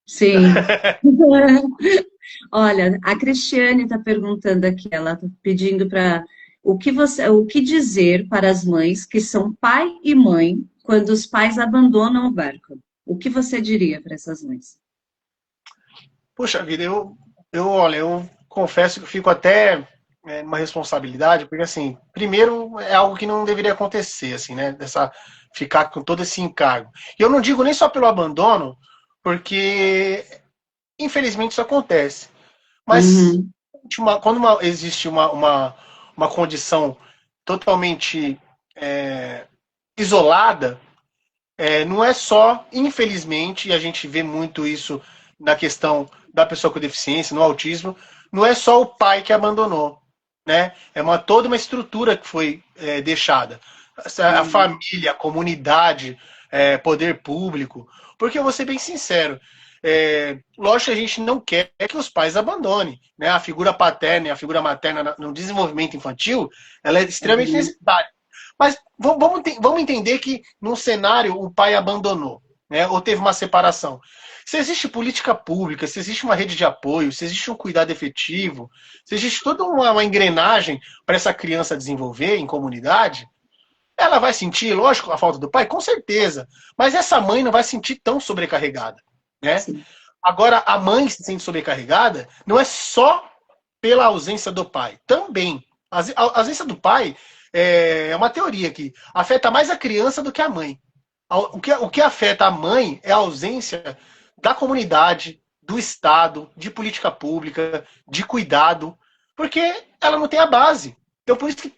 Sim. Olha, a Cristiane está perguntando aqui, ela está pedindo para o que dizer para as mães que são pai e mãe quando os pais abandonam o barco? O que você diria para essas mães? Puxa vida, olha, eu confesso que eu fico até numa responsabilidade, porque assim, primeiro é algo que não deveria acontecer, assim, né? Ficar com todo esse encargo. E eu não digo nem só pelo abandono, porque infelizmente isso acontece. Mas Uhum, quando existe uma condição totalmente isolada, não é só, infelizmente, e a gente vê muito isso na questão da pessoa com deficiência, no autismo, não é só o pai que abandonou, né? É toda uma estrutura que foi deixada. A uhum, família, a comunidade, poder público. Porque eu vou ser bem sincero, lógico que a gente não quer que os pais abandonem, né? A figura paterna e a figura materna no desenvolvimento infantil, ela é extremamente uhum, necessária. Mas vamos entender que num cenário o pai abandonou, né? Ou teve uma separação. Se existe política pública, se existe uma rede de apoio, se existe um cuidado efetivo, se existe toda uma engrenagem para essa criança desenvolver em comunidade, ela vai sentir, lógico, a falta do pai, com certeza. Mas essa mãe não vai sentir tão sobrecarregada, né? sim, Agora, a mãe se sente sobrecarregada não é só pela ausência do pai, também. A ausência do pai é uma teoria que afeta mais a criança do que a mãe. O que afeta a mãe é a ausência da comunidade, do Estado, de política pública, de cuidado, porque ela não tem a base. Então, por isso que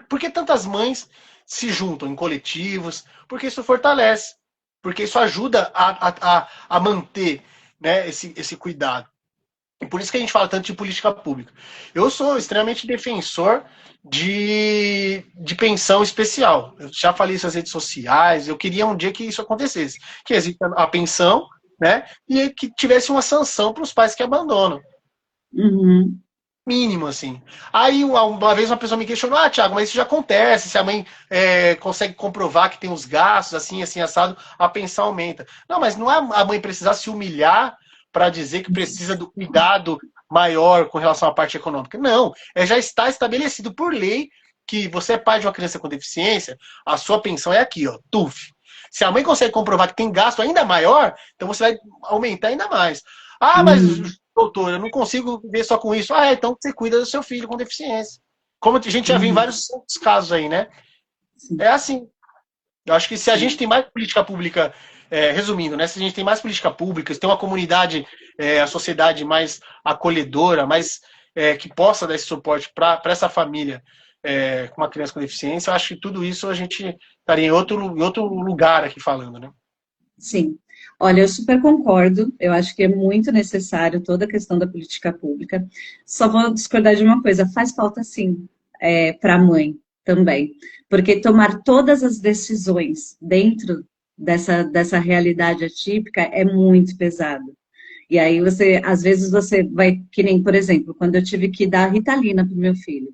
por que tantas mães se juntam em coletivos? Porque isso fortalece, porque isso ajuda a manter, né, esse cuidado. E por isso que a gente fala tanto de política pública. Eu sou extremamente defensor de pensão especial. Eu já falei isso nas redes sociais, eu queria um dia que isso acontecesse. Que exista a pensão, né? E que tivesse uma sanção para os pais que abandonam. uhum, Mínimo, assim. Aí uma vez uma pessoa me questionou, Thiago, mas isso já acontece, se a mãe consegue comprovar que tem os gastos, assim, assim, assado, a pensão aumenta. Não, mas não é a mãe precisar se humilhar para dizer que precisa do cuidado maior com relação à parte econômica. Não, já está estabelecido por lei que você é pai de uma criança com deficiência, a sua pensão é aqui, ó, TUF. Se a mãe consegue comprovar que tem gasto ainda maior, então você vai aumentar ainda mais. Ah, mas uhum, doutor, eu não consigo viver só com isso. Ah, então você cuida do seu filho com deficiência. Como a gente já viu em uhum, vários outros casos aí, né? sim, É assim. Eu acho que se a gente sim. tem mais política pública, resumindo, né? Se a gente tem mais política pública, se tem uma comunidade, a sociedade mais acolhedora, mais que possa dar esse suporte para essa família com uma criança com deficiência, eu acho que tudo isso a gente estaria em outro lugar aqui falando, né? Sim. Olha, eu super concordo. Eu acho que é muito necessário toda a questão da política pública. Só vou discordar de uma coisa: faz falta sim, para a mãe também. Porque tomar todas as decisões dentro dessa realidade atípica é muito pesado. E aí você, às vezes, você vai, que nem, por exemplo, quando eu tive que dar Ritalina para o meu filho.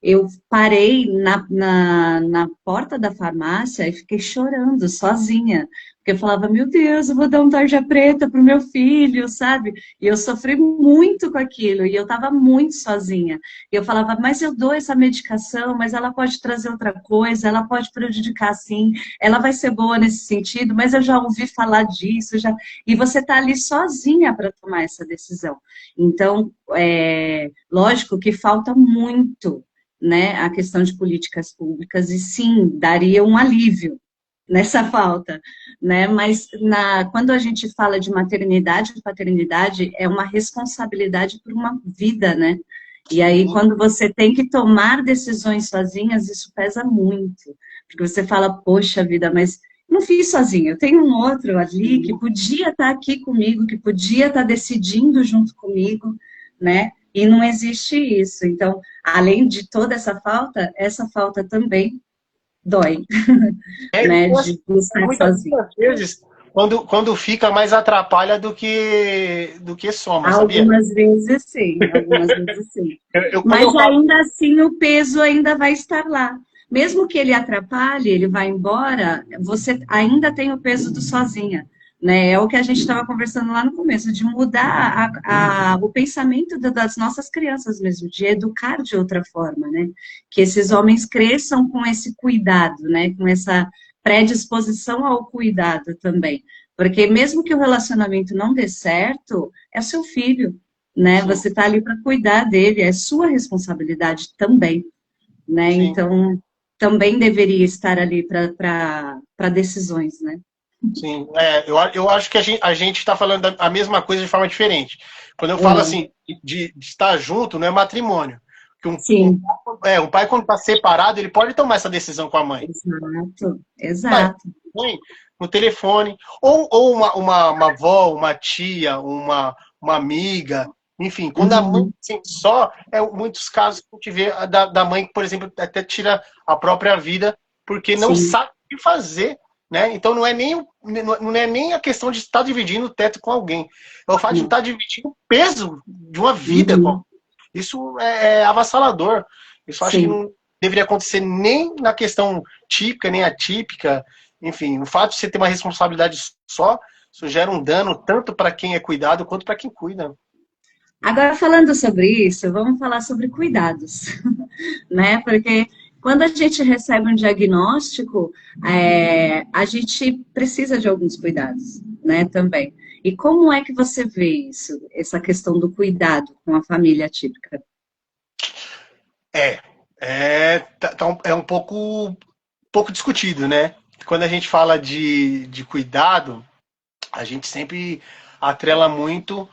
Eu parei na porta da farmácia e fiquei chorando sozinha, porque eu falava, meu Deus, eu vou dar um tarja preta pro meu filho, sabe? E eu sofri muito com aquilo, e eu estava muito sozinha. E eu falava, mas eu dou essa medicação, mas ela pode trazer outra coisa, ela pode prejudicar sim, ela vai ser boa nesse sentido, mas eu já ouvi falar disso, já... E você está ali sozinha para tomar essa decisão. Então, lógico que falta muito, né, a questão de políticas públicas, e sim, daria um alívio, nessa falta, né? Mas quando a gente fala de maternidade e paternidade, é uma responsabilidade por uma vida, né? E aí, Sim, quando você tem que tomar decisões sozinhas, isso pesa muito. Porque você fala, poxa vida, mas não fiz sozinha, eu tenho um outro ali que sim, podia estar aqui comigo, que podia estar decidindo junto comigo, né? E não existe isso. Então, além de toda essa falta também dói, né? então, assim, De buscar sozinho. muitas vezes, quando fica, mais atrapalha do que soma, sabia? Algumas vezes sim. Quando Mas eu falo, ainda assim o peso ainda vai estar lá. Mesmo que ele atrapalhe, ele vai embora, você ainda tem o peso do sozinha. Né? É o que a gente estava conversando lá no começo, de mudar o pensamento das nossas crianças mesmo, de educar de outra forma, né? Que esses homens cresçam com esse cuidado, né? Com essa predisposição ao cuidado também. Porque mesmo que o relacionamento não dê certo, é seu filho, né? sim, Você está ali para cuidar dele, é sua responsabilidade também, né? sim, Então, também deveria estar ali para decisões, né? sim. Eu acho que a gente está falando a mesma coisa de forma diferente. Quando eu falo É, assim, de estar junto, não é matrimônio. Que sim, um pai, quando está separado, ele pode tomar essa decisão com a mãe. exato, Pai, exato. mãe, no telefone. Ou uma avó, uma tia, uma amiga. Enfim, quando a mãe Uhum, assim, só, muitos casos que a gente vê da mãe que, por exemplo, até tira a própria vida porque não sim, sabe o que fazer. Né? Então não é nem a questão de estar dividindo o teto com alguém. É o fato de não, estar dividindo o peso de uma vida com alguém. uhum, Isso é avassalador. Isso eu acho que sim. não deveria acontecer nem na questão típica, nem atípica. Enfim, o fato de você ter uma responsabilidade só, isso gera um dano tanto para quem é cuidado quanto para quem cuida. Agora, falando sobre isso, vamos falar sobre cuidados, né? Porque quando a gente recebe um diagnóstico, a gente precisa de alguns cuidados, né? Também. E como é que você vê isso, essa questão do cuidado com a família típica? É, é um pouco discutido, né? Quando a gente fala de cuidado, a gente sempre atrela muito,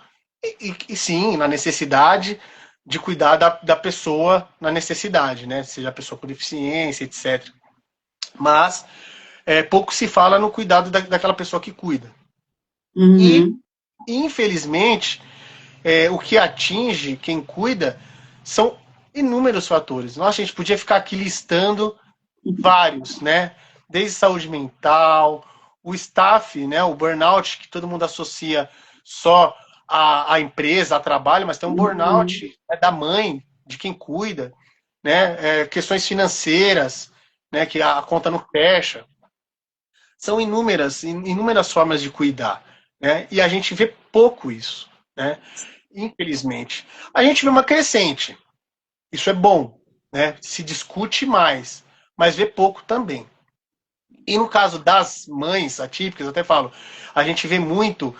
e sim, na necessidade de cuidar da pessoa na necessidade, né? Seja a pessoa com deficiência, etc. Mas pouco se fala no cuidado daquela pessoa que cuida. E, Uhum, infelizmente, o que atinge quem cuida são inúmeros fatores. Nossa, a gente podia ficar aqui listando vários, né? Desde saúde mental, o staff, né? O burnout, que todo mundo associa só à empresa, a trabalho, mas tem um uhum, burnout da mãe, de quem cuida, né? Questões financeiras, né? Que a conta não fecha. São inúmeras formas de cuidar, né? E a gente vê pouco isso, né? Infelizmente. A gente vê uma crescente. Isso é bom, né? Se discute mais, mas vê pouco também. E no caso das mães atípicas, eu até falo, a gente vê muito,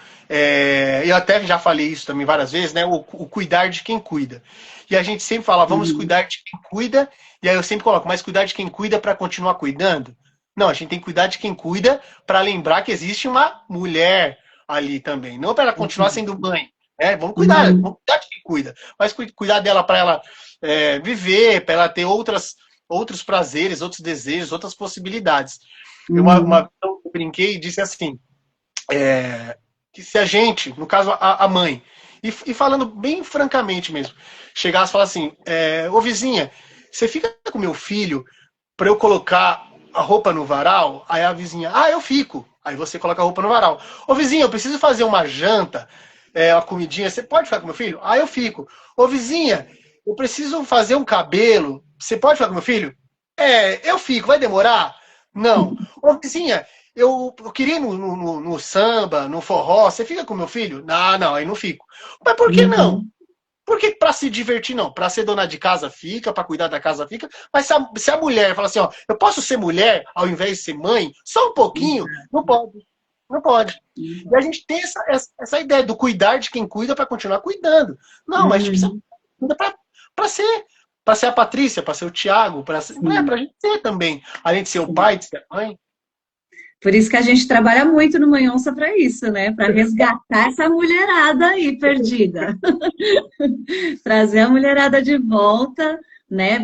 eu até já falei isso também várias vezes, né? O cuidar de quem cuida. E a gente sempre fala, vamos uhum, cuidar de quem cuida, e aí eu sempre coloco, mas cuidar de quem cuida para continuar cuidando? Não, a gente tem que cuidar de quem cuida para lembrar que existe uma mulher ali também, não para ela continuar sendo mãe. Né? uhum, Vamos cuidar de quem cuida, mas cuidar dela para ela viver, para ela ter outros prazeres, outros desejos, outras possibilidades. uhum, Eu brinquei e disse assim, que se a gente, no caso a mãe, e falando bem francamente mesmo, chegasse e falasse assim, ô vizinha, você fica com meu filho para eu colocar a roupa no varal? Aí a vizinha, eu fico. Aí você coloca a roupa no varal. Ô vizinha, eu preciso fazer uma janta, uma comidinha, você pode ficar com meu filho? Eu fico. Ô vizinha, eu preciso fazer um cabelo, você pode ficar com meu filho? Eu fico, vai demorar? Não. Ô vizinha, eu queria ir no samba, no forró, você fica com meu filho? Não, não, aí não fico. Mas por que não? uhum, Porque para se divertir, não. Para ser dona de casa, fica. Para cuidar da casa, fica. Mas se a mulher fala assim, ó, eu posso ser mulher ao invés de ser mãe? Só um pouquinho? Não pode. Não pode. E a uhum, gente tem essa ideia do cuidar de quem cuida para continuar cuidando. Não, mas a gente precisa uhum, cuidar para ser. Para ser a Patrícia, para ser o Tiago, para sim, a gente ser também. Além de ser o sim. pai, de ser a mãe. Por isso que a gente trabalha muito no Mãe Onça para isso, né? Para resgatar essa mulherada aí perdida. Trazer a mulherada de volta, né?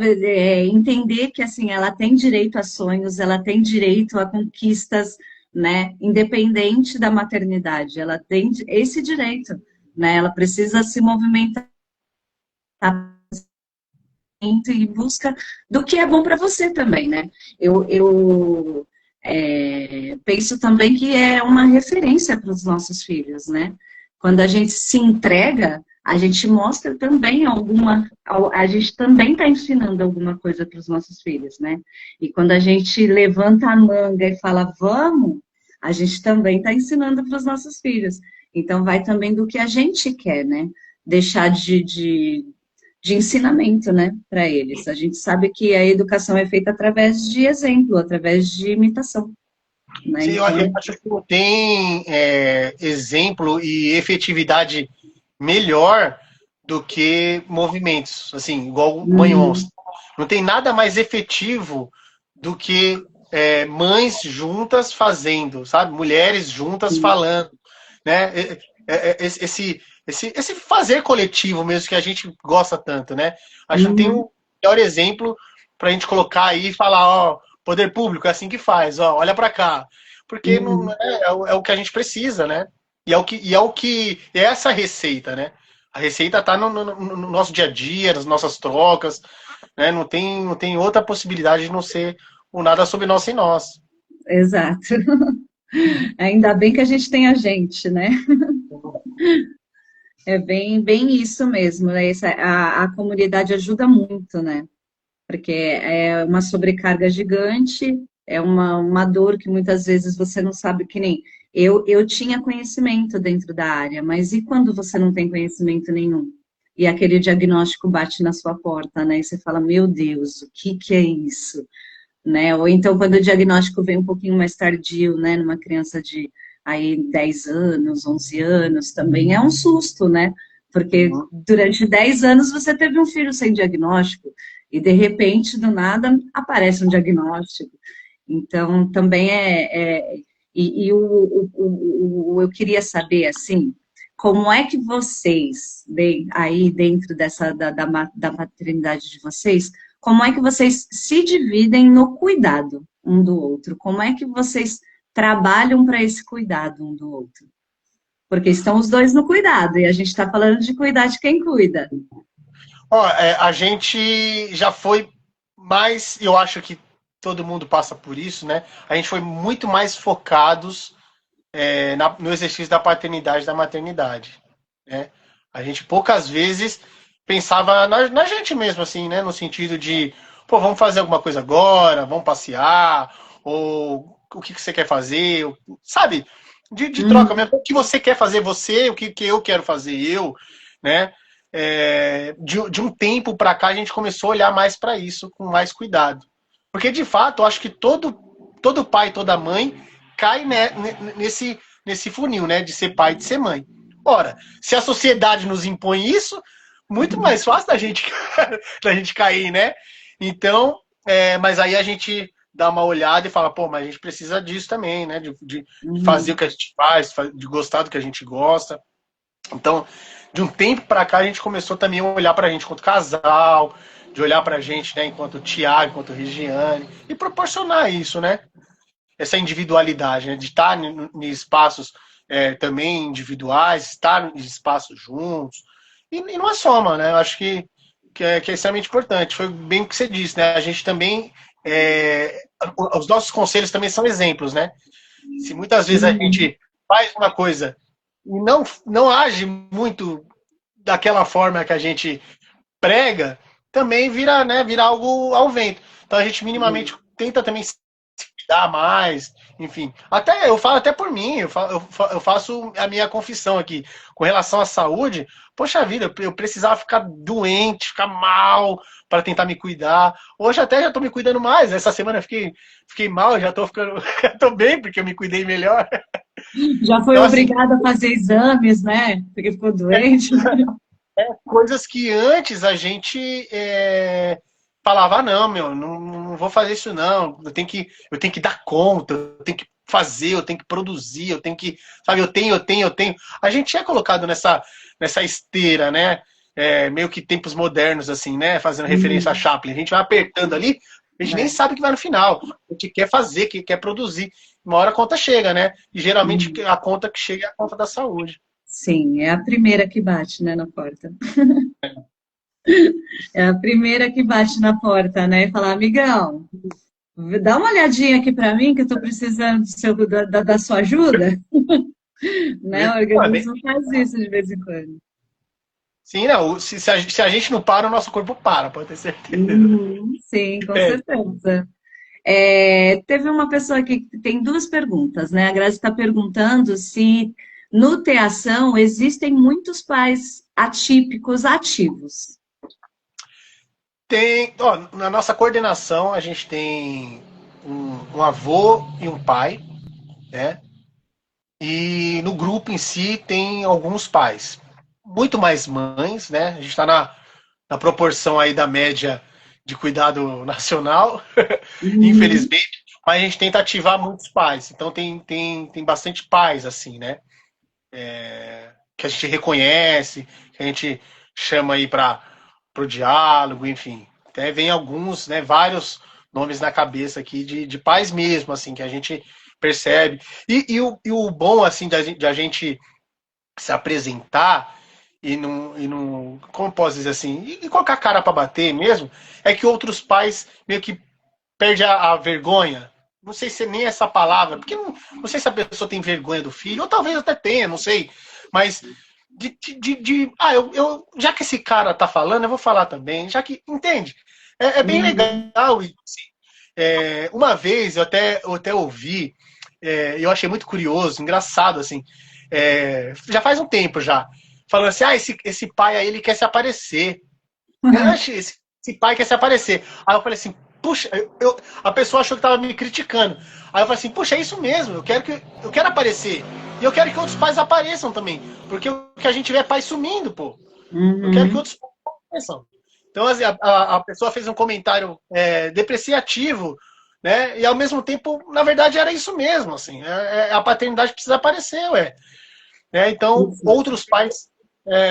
Entender que assim, ela tem direito a sonhos, ela tem direito a conquistas, né? Independente da maternidade, ela tem esse direito, né? Ela precisa se movimentar em busca do que é bom para você também, né? Eu penso também que é uma referência para os nossos filhos, né? Quando a gente se entrega, a gente mostra também a gente também está ensinando alguma coisa para os nossos filhos, né? E quando a gente levanta a manga e fala, vamos, a gente também está ensinando para os nossos filhos. Então, vai também do que a gente quer, né? Deixar de ensinamento, né, para eles. A gente sabe que a educação é feita através de exemplo, através de imitação, né? Sim, eu Então, acho que não tem exemplo e efetividade melhor do que movimentos, assim, igual Mãe Onça. Não tem nada mais efetivo do que mães juntas fazendo, sabe? Mulheres juntas falando, né? Esse fazer coletivo mesmo que a gente gosta tanto, né? Acho que não tem um melhor exemplo para a gente colocar aí e falar, ó, poder público é assim que faz, ó, olha para cá. Porque não é o que a gente precisa, né? É essa receita, né? A receita está no nosso dia a dia, nas nossas trocas, né? Não tem outra possibilidade de não ser o nada sobre nós sem nós. exato. Ainda bem que a gente tem a gente, né? É bem isso mesmo, né? A comunidade ajuda muito, né? Porque é uma sobrecarga gigante, é uma dor que muitas vezes você não sabe que nem. Eu tinha conhecimento dentro da área, mas e quando você não tem conhecimento nenhum? E aquele diagnóstico bate na sua porta, né? E você fala, meu Deus, o que é isso? Né? Ou então quando o diagnóstico vem um pouquinho mais tardio, né? Numa criança de aí 10 anos, 11 anos, também é um susto, né? Porque durante 10 anos você teve um filho sem diagnóstico e de repente, do nada, aparece um diagnóstico. Então, também eu queria saber, assim, como é que vocês, aí dentro da maternidade de vocês, como é que vocês se dividem no cuidado um do outro? Como é que vocês trabalham para esse cuidado um do outro? Porque estão os dois no cuidado, e a gente está falando de cuidar de quem cuida. Ó, a gente já foi mais, eu acho que todo mundo passa por isso, né? A gente foi muito mais focados no exercício da paternidade e da maternidade, né? A gente poucas vezes pensava na gente mesmo, assim, né? No sentido de, pô, vamos fazer alguma coisa agora, vamos passear, ou o que você quer fazer, sabe? De troca mesmo. O que você quer fazer você, o que eu quero fazer eu, né? De um tempo para cá a gente começou a olhar mais para isso com mais cuidado. Porque, de fato, eu acho que todo pai, toda mãe cai nesse funil, né? De ser pai e de ser mãe. Ora, se a sociedade nos impõe isso, muito mais fácil da gente cair, né? Então, mas aí a gente dá uma olhada e fala, pô, mas a gente precisa disso também, né? De fazer o que a gente faz, de gostar do que a gente gosta. Então, de um tempo para cá, a gente começou também a olhar para a gente enquanto casal, de olhar para a gente, né, enquanto Tiago, enquanto Regiane, e proporcionar isso, né? Essa individualidade, né? De estar em espaços também individuais, estar em espaços juntos, e numa soma, né? Eu acho que é extremamente importante. Foi bem o que você disse, né? A gente também. Os nossos conselhos também são exemplos, né? Se muitas vezes a gente faz uma coisa e não age muito daquela forma que a gente prega, também vira algo ao vento. Então a gente minimamente tenta também se cuidar mais, enfim. Eu falo até por mim, eu faço a minha confissão aqui. Com relação à saúde, poxa vida, eu precisava ficar doente, ficar mal para tentar me cuidar. Hoje até já estou me cuidando mais. Essa semana eu fiquei mal, já estou ficando, já tô bem, porque eu me cuidei melhor. Já foi Então, assim, obrigada a fazer exames, né? Porque ficou doente. coisas que antes a gente falava, não, meu, não vou fazer isso não, eu tenho que dar conta, eu tenho que fazer, eu tenho que produzir, eu tenho que, sabe, eu tenho. A gente é colocado nessa esteira, né? Meio que tempos modernos, assim, né? Fazendo referência a Chaplin. A gente vai apertando ali, a gente nem sabe o que vai no final. A gente quer fazer, quer produzir. Uma hora a conta chega, né? E geralmente a conta que chega é a conta da saúde. Sim, é a primeira que bate, né, na porta. É a primeira que bate na porta, né? E fala, amigão, dá uma olhadinha aqui para mim, que eu estou precisando da sua ajuda. Né? O organismo faz isso de vez em quando. Sim, não. Se a gente não para, o nosso corpo para, pode ter certeza. Sim, com certeza. Teve uma pessoa aqui que tem duas perguntas, né? A Grazi está perguntando se no Teação existem muitos pais atípicos ativos. Tem, ó, na nossa coordenação, a gente tem um avô e um pai, né? E no grupo em si tem alguns pais. Muito mais mães, né? A gente está na proporção aí da média de cuidado nacional, infelizmente. Mas a gente tenta ativar muitos pais. Então tem bastante pais, assim, né? Que a gente reconhece, que a gente chama aí para o diálogo, enfim. Até vem alguns, né, vários nomes na cabeça aqui de pais mesmo, assim, que a gente percebe. E o bom, assim, de a gente se apresentar e não, como posso dizer assim, e colocar a cara para bater mesmo, é que outros pais meio que perdem a vergonha. Não sei se é nem essa palavra, porque não sei se a pessoa tem vergonha do filho, ou talvez até tenha, não sei. Mas já que esse cara tá falando, eu vou falar também, já que, entende? É bem legal isso. Assim. Uma vez eu até ouvi, eu achei muito curioso, engraçado, assim, já faz um tempo já, falando assim, esse pai aí, ele quer se aparecer. Esse pai quer se aparecer. Aí eu falei assim, puxa, a pessoa achou que tava me criticando. Aí eu falei assim, puxa, é isso mesmo, eu quero aparecer. E eu quero que outros pais apareçam também. Porque o que a gente vê é pai sumindo, pô. Eu quero que outros pais apareçam. Então, assim, a pessoa fez um comentário depreciativo, né? E ao mesmo tempo, na verdade, era isso mesmo, assim. A paternidade precisa aparecer, ué. Então, outros pais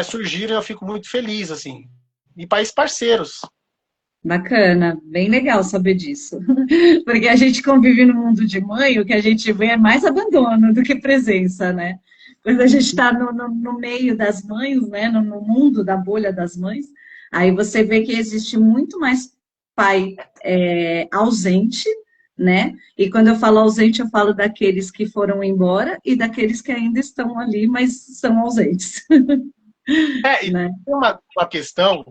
surgiram e eu fico muito feliz, assim. E pais parceiros. Bacana, bem legal saber disso. Porque a gente convive no mundo de mãe, o que a gente vê é mais abandono do que presença, né? Quando a gente está no meio das mães, né? No mundo da bolha das mães, aí você vê que existe muito mais pai ausente, né? E quando eu falo ausente, eu falo daqueles que foram embora e daqueles que ainda estão ali, mas são ausentes. E Né? tem uma questão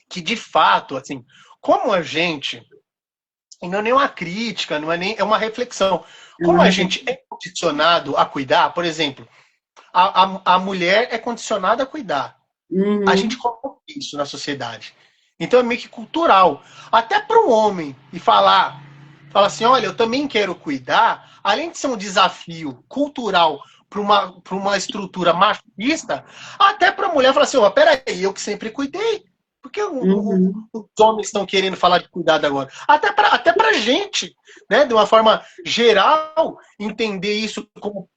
que, de fato, assim, como a gente, e não é nem uma crítica, não é nem é uma reflexão, como a gente é condicionado a cuidar, por exemplo, a mulher é condicionada a cuidar. A gente coloca isso na sociedade. Então é meio que cultural. Até para um homem e falar assim, olha, eu também quero cuidar, além de ser um desafio cultural para uma estrutura machista, até para a mulher falar assim, peraí, eu que sempre cuidei. Por que os homens estão querendo falar de cuidado agora? Até para a gente, né, de uma forma geral, entender isso como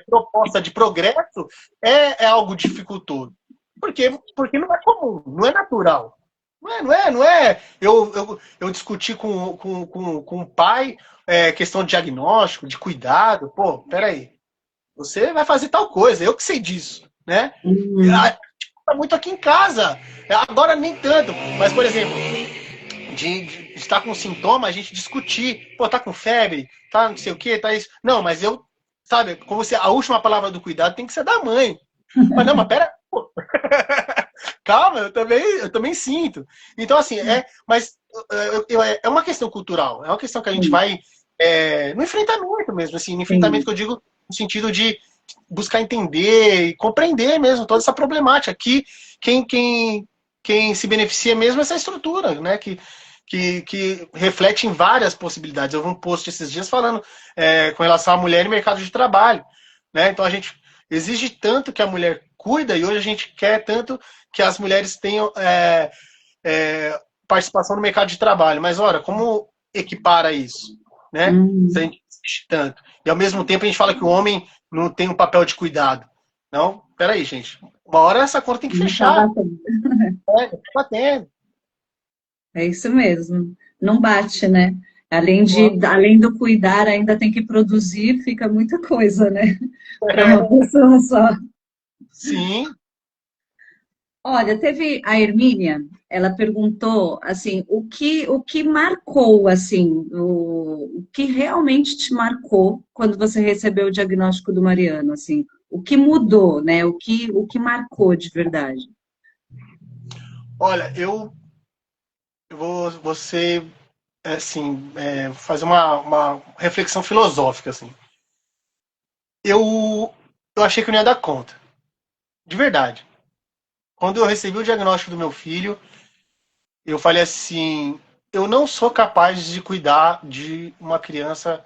proposta de progresso é algo dificultoso. Porque não é comum, não é natural. Não é eu discutir com o pai questão de diagnóstico, de cuidado. Pô, peraí. Você vai fazer tal coisa, eu que sei disso, né? Tá muito aqui em casa. Agora nem tanto. Mas, por exemplo, de estar com sintoma, a gente discutir. Pô, tá com febre, tá não sei o que, tá isso. Não, mas sabe, como se a última palavra do cuidado tem que ser da mãe. Mas não, mas pera. Pô. Calma, eu também sinto. Então, assim, mas é uma questão cultural, é uma questão que a gente vai no enfrentamento mesmo, assim, no enfrentamento que eu digo no sentido de buscar entender e compreender mesmo toda essa problemática. Aqui, quem se beneficia mesmo é essa estrutura, né? Que reflete em várias possibilidades. Eu vi um post esses dias falando com relação à mulher e mercado de trabalho, né? Então a gente exige tanto que a mulher cuida e hoje a gente quer tanto que as mulheres tenham participação no mercado de trabalho. Mas, ora, como equipara isso? Né? Se a gente existe tanto. E ao mesmo tempo a gente fala que o homem não tem um papel de cuidado. Não, peraí, gente. Uma hora essa conta tem que Não tá fechar. batendo. Tá batendo. É isso mesmo. Não bate, né? Além do cuidar, ainda tem que produzir, fica muita coisa, né? Para uma pessoa só. Sim. Olha, teve a Hermínia, ela perguntou assim, o que marcou assim, o que realmente te marcou quando você recebeu o diagnóstico do Mariano, assim, o que mudou, né? O que marcou de verdade? Olha, eu vou ser, assim, fazer uma reflexão filosófica, assim. Eu achei que eu não ia dar conta. De verdade. Quando eu recebi o diagnóstico do meu filho, eu falei assim, eu não sou capaz de cuidar de uma criança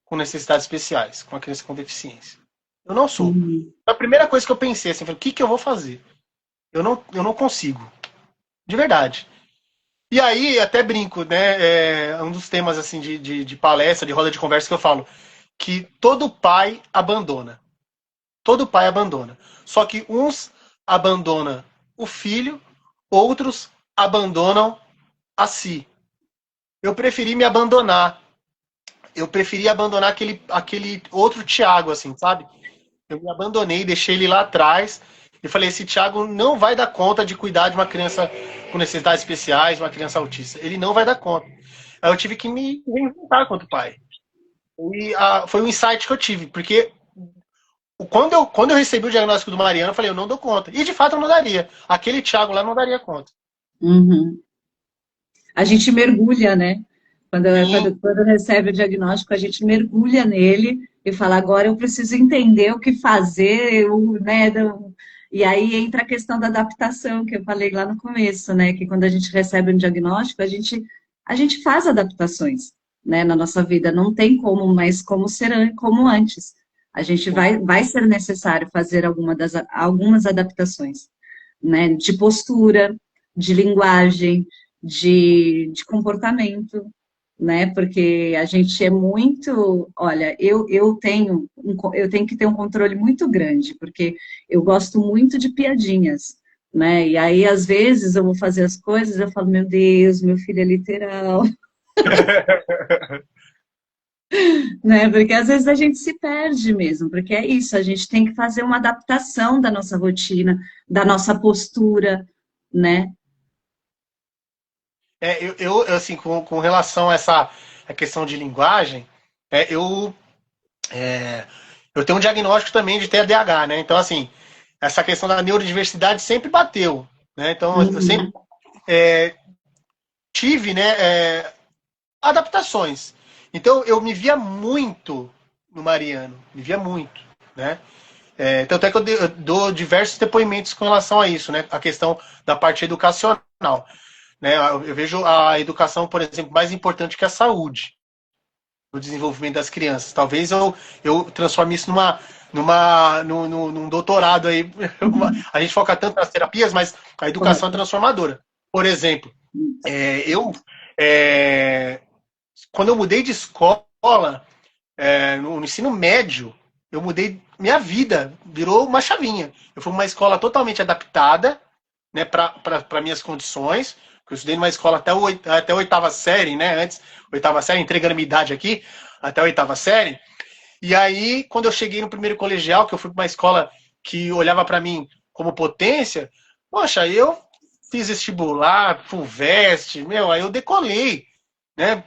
com necessidades especiais, com uma criança com deficiência. Eu não sou. Uhum, A primeira coisa que eu pensei assim, foi, o que eu vou fazer? Eu não consigo. De verdade. E aí, até brinco, né? Um dos temas assim de palestra, de roda de conversa que eu falo, que todo pai abandona. Todo pai abandona. Só que uns abandonam o filho, outros abandonam a si. Eu preferi me abandonar. Eu preferi abandonar aquele outro Thiago, assim, sabe? Eu me abandonei, deixei ele lá atrás e falei: esse Thiago não vai dar conta de cuidar de uma criança com necessidades especiais, uma criança autista. Ele não vai dar conta. Aí eu tive que me reinventar quanto pai. E foi um insight que eu tive, porque quando eu recebi o diagnóstico do Mariano, eu falei: eu não dou conta. E de fato eu não daria. Aquele Thiago lá não daria conta. uhum. A gente mergulha, né? Quando, Sim, quando, quando recebe o diagnóstico, a gente mergulha nele e fala, agora eu preciso entender o que fazer, né? E aí entra a questão da adaptação, que eu falei lá no começo, né? Que quando a gente recebe um diagnóstico, a gente faz adaptações, né, na nossa vida. Não tem como mais como ser como antes. A gente vai ser necessário fazer algumas adaptações, né? De postura, de linguagem, de comportamento, né? Porque a gente é muito, olha, eu tenho que ter um controle muito grande, porque eu gosto muito de piadinhas, né? E aí às vezes eu vou fazer as coisas, eu falo, meu Deus, meu filho é literal, né? Porque às vezes a gente se perde mesmo, porque é isso, a gente tem que fazer uma adaptação da nossa rotina, da nossa postura, né? assim, com relação a essa a questão de linguagem, é, eu, é, eu tenho um diagnóstico também de TDAH, né? Então, assim, essa questão da neurodiversidade sempre bateu, né? Então, eu sempre Uhum, tive, né, adaptações. Então, eu me via muito no Mariano, me via muito, né? Tanto é que eu dou diversos depoimentos com relação a isso, né? A questão da parte educacional. Né? Eu vejo a educação, por exemplo, mais importante que a saúde no desenvolvimento das crianças. Talvez eu transforme isso num doutorado aí. A gente foca tanto nas terapias, mas a educação é correto. transformadora. Por exemplo, eu quando eu mudei de escola, no ensino médio, eu mudei minha vida, virou uma chavinha. Eu fui uma escola totalmente adaptada, né, para minhas condições. Eu estudei numa escola até a oitava série, né? Antes, oitava série, entregando minha idade aqui, até a oitava série. E aí, quando eu cheguei no primeiro colegial, que eu fui para uma escola que olhava para mim como potência, poxa, eu fiz vestibular, FUVEST, meu, aí eu decolei, né?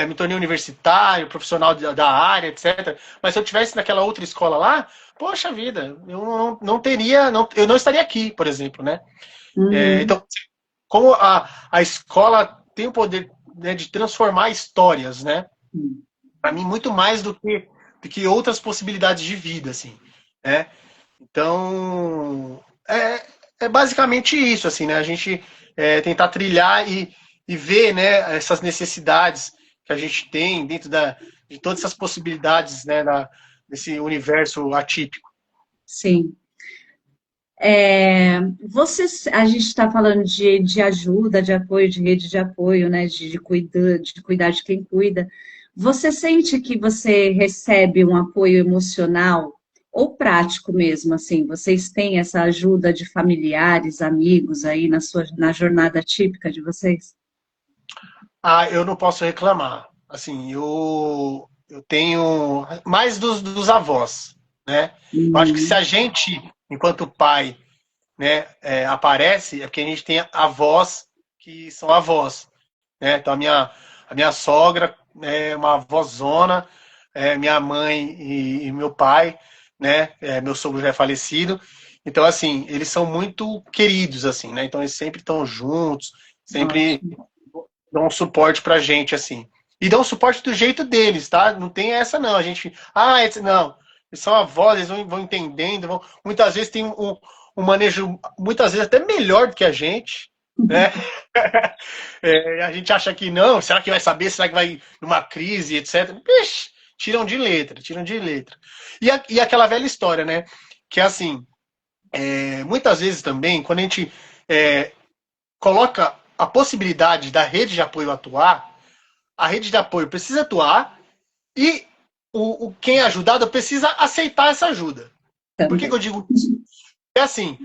Me tornei universitário, profissional da área, etc. Mas se eu tivesse naquela outra escola lá, poxa vida, eu não teria, eu não estaria aqui, por exemplo, né? Uhum. Então, como a escola tem o poder, né, de transformar histórias, né? Para mim, muito mais do que outras possibilidades de vida, assim, né? Então, é basicamente isso, assim, né? A gente tentar trilhar e ver, né, essas necessidades que a gente tem dentro de todas essas possibilidades, né, desse universo atípico. Sim. A gente está falando de ajuda, de apoio, de rede de apoio, né? De cuidar de quem cuida. Você sente que você recebe um apoio emocional ou prático mesmo, assim? Vocês têm essa ajuda de familiares, amigos aí na jornada típica de vocês? Ah, eu não posso reclamar. Assim, eu tenho mais dos avós, né? Eu acho que se Hum, a gente, enquanto pai, né, aparece, é porque a gente tem avós que são avós, né? Então a minha sogra é uma avózona, minha mãe e meu pai, né? Meu sogro já é falecido. Então, assim, eles são muito queridos, assim, né? Então eles sempre estão juntos, sempre ótimo. dão um suporte pra gente, assim. E dão suporte do jeito deles, tá? Não tem essa, não. A gente. Ah, não. Eles são avós, eles vão entendendo. Muitas vezes tem um manejo, muitas vezes até melhor do que a gente, né? A gente acha que não, será que vai saber? Será que vai numa crise, etc. Ixi, tiram de letra, tiram de letra. E aquela velha história, né? Que é assim, muitas vezes também, quando a gente coloca a possibilidade da rede de apoio atuar, a rede de apoio precisa atuar e quem é ajudado precisa aceitar essa ajuda. Por que Também. eu digo isso? É assim,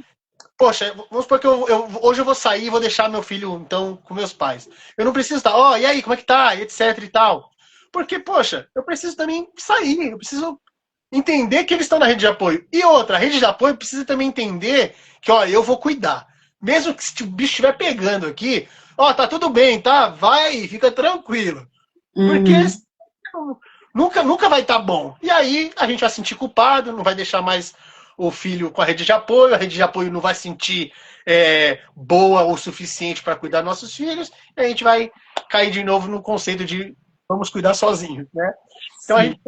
poxa, vamos supor que hoje eu vou sair e vou deixar meu filho, então, com meus pais. Eu não preciso estar, e aí, como é que tá? E etc e tal. Porque, poxa, eu preciso também sair, eu preciso entender que eles estão na rede de apoio. E outra, a rede de apoio precisa também entender que, eu vou cuidar. Mesmo que se o bicho estiver pegando aqui, tá tudo bem, tá? Vai, fica tranquilo. Porque Uhum. nunca vai estar bom. E aí a gente vai se sentir culpado, não vai deixar mais o filho com a rede de apoio não vai se sentir boa o suficiente para cuidar dos nossos filhos, e a gente vai cair de novo no conceito de vamos cuidar sozinhos, né? Então a Sim. gente,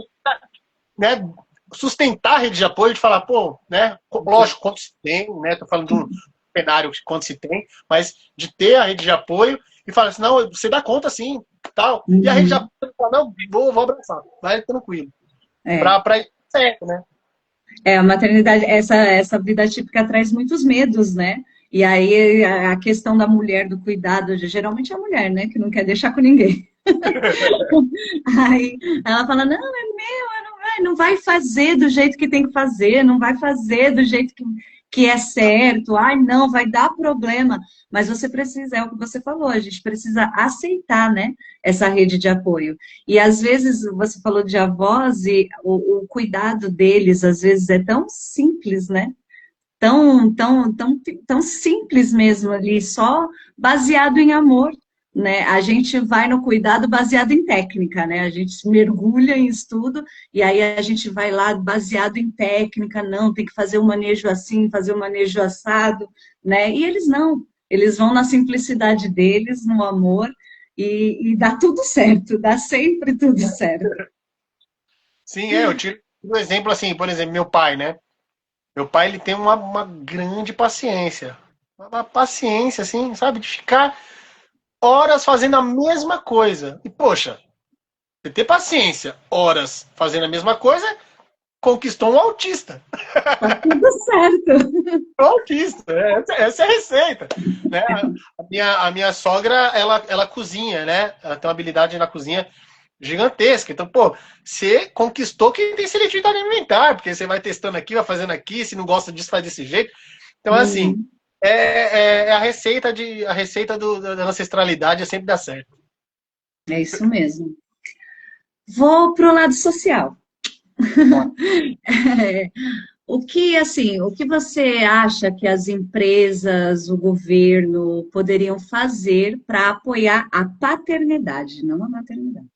né, sustentar a rede de apoio, de falar, pô, né, lógico, quando se tem, né, tô falando de um cenário quando se tem, mas de ter a rede de apoio e falar assim, não, você dá conta sim, tal. E a rede de Uhum. apoio fala, não, vou abraçar, vai tranquilo. É. Pra ir certo, né? A maternidade, essa vida típica traz muitos medos, né? E aí a questão da mulher, do cuidado, geralmente é a mulher, né? Que não quer deixar com ninguém. Aí ela fala, não, é meu, não vai fazer do jeito que tem que fazer, não vai fazer do jeito que é certo, ai, não, vai dar problema. Mas você precisa, é o que você falou, a gente precisa aceitar, né, essa rede de apoio. E às vezes, você falou de avós e o cuidado deles, às vezes, é tão simples, né? Tão simples mesmo ali, só baseado em amor, né? A gente vai no cuidado baseado em técnica, né? A gente mergulha em estudo e aí a gente vai lá baseado em técnica, não, tem que fazer o manejo assim, fazer o manejo assado, né? E eles não, eles vão na simplicidade deles, no amor, e dá tudo certo, dá sempre tudo certo. Sim, eu tiro um exemplo assim, por exemplo, meu pai, né? Meu pai, ele tem uma grande paciência. Uma paciência, assim, sabe? De ficar horas fazendo a mesma coisa. E, poxa, você ter paciência, horas fazendo a mesma coisa, conquistou um autista. Tá tudo certo. Um autista, essa é a receita. Né? A minha sogra, ela cozinha, né? Ela tem uma habilidade na cozinha gigantesca. Então, pô, você conquistou quem tem seletividade alimentar, porque você vai testando aqui, vai fazendo aqui, se não gosta disso, faz desse jeito. Então, assim, Uhum, a receita da ancestralidade é sempre dar certo. é isso mesmo. Vou para o lado social. O que você acha que as empresas, o governo poderiam fazer para apoiar a paternidade, não a maternidade?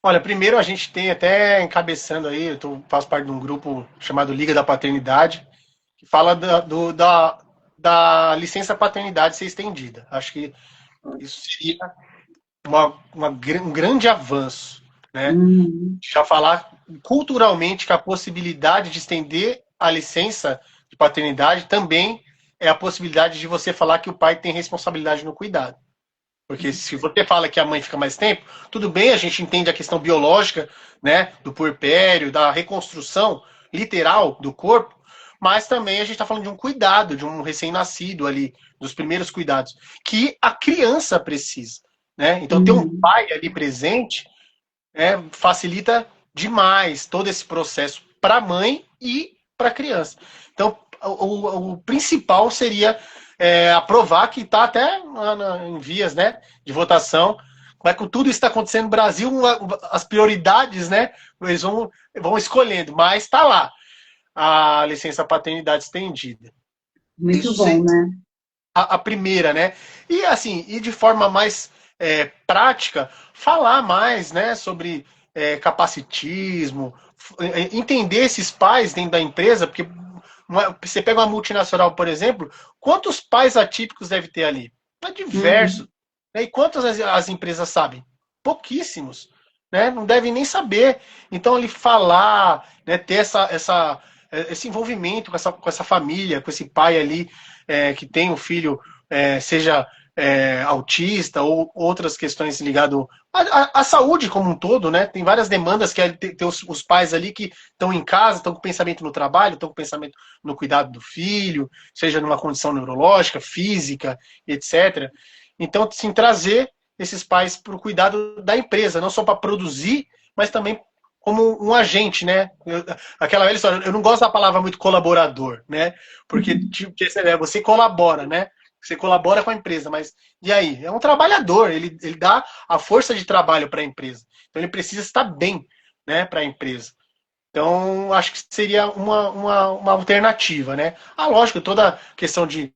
Olha, primeiro a gente tem até encabeçando aí, faço parte de um grupo chamado Liga da Paternidade, que fala da licença paternidade ser estendida. Acho que isso seria um grande avanço, né? Hum, Já falar culturalmente que a possibilidade de estender a licença de paternidade também é a possibilidade de você falar que o pai tem responsabilidade no cuidado. Porque se você fala que a mãe fica mais tempo, tudo bem, a gente entende a questão biológica, né, do puerpério, da reconstrução literal do corpo, mas também a gente está falando de um cuidado, de um recém-nascido ali, dos primeiros cuidados, que a criança precisa, né? Então ter um uhum, pai ali presente facilita demais todo esse processo para a mãe e para a criança. Então, o principal seria aprovar, que está até em vias, né, de votação, mas com tudo isso está acontecendo no Brasil, as prioridades, né, eles vão escolhendo, mas está lá a licença paternidade estendida. Muito Isso bom, né? a primeira, né? E assim, e de forma mais prática, falar mais, né, sobre capacitismo, entender esses pais dentro da empresa, porque você pega uma multinacional, por exemplo, quantos pais atípicos deve ter ali? É diversos. Uhum. Né? E quantos as empresas sabem? Pouquíssimos. Né? Não devem nem saber. Então, ele falar, né, ter esse envolvimento com essa família, com esse pai ali, que tem um filho, seja autista ou outras questões ligadas à saúde como um todo, né? Tem várias demandas que tem os pais ali que estão em casa, estão com pensamento no trabalho, estão com pensamento no cuidado do filho, seja numa condição neurológica, física, etc. Então, sim, trazer esses pais para o cuidado da empresa, não só para produzir, mas também como um agente, né? Aquela velha história, eu não gosto da palavra muito colaborador, né? Porque tipo, você colabora, né? Você colabora com a empresa, mas e aí? É um trabalhador, ele dá a força de trabalho para a empresa. Então ele precisa estar bem, né, para a empresa. Então, acho que seria uma alternativa, né? Lógico, toda questão de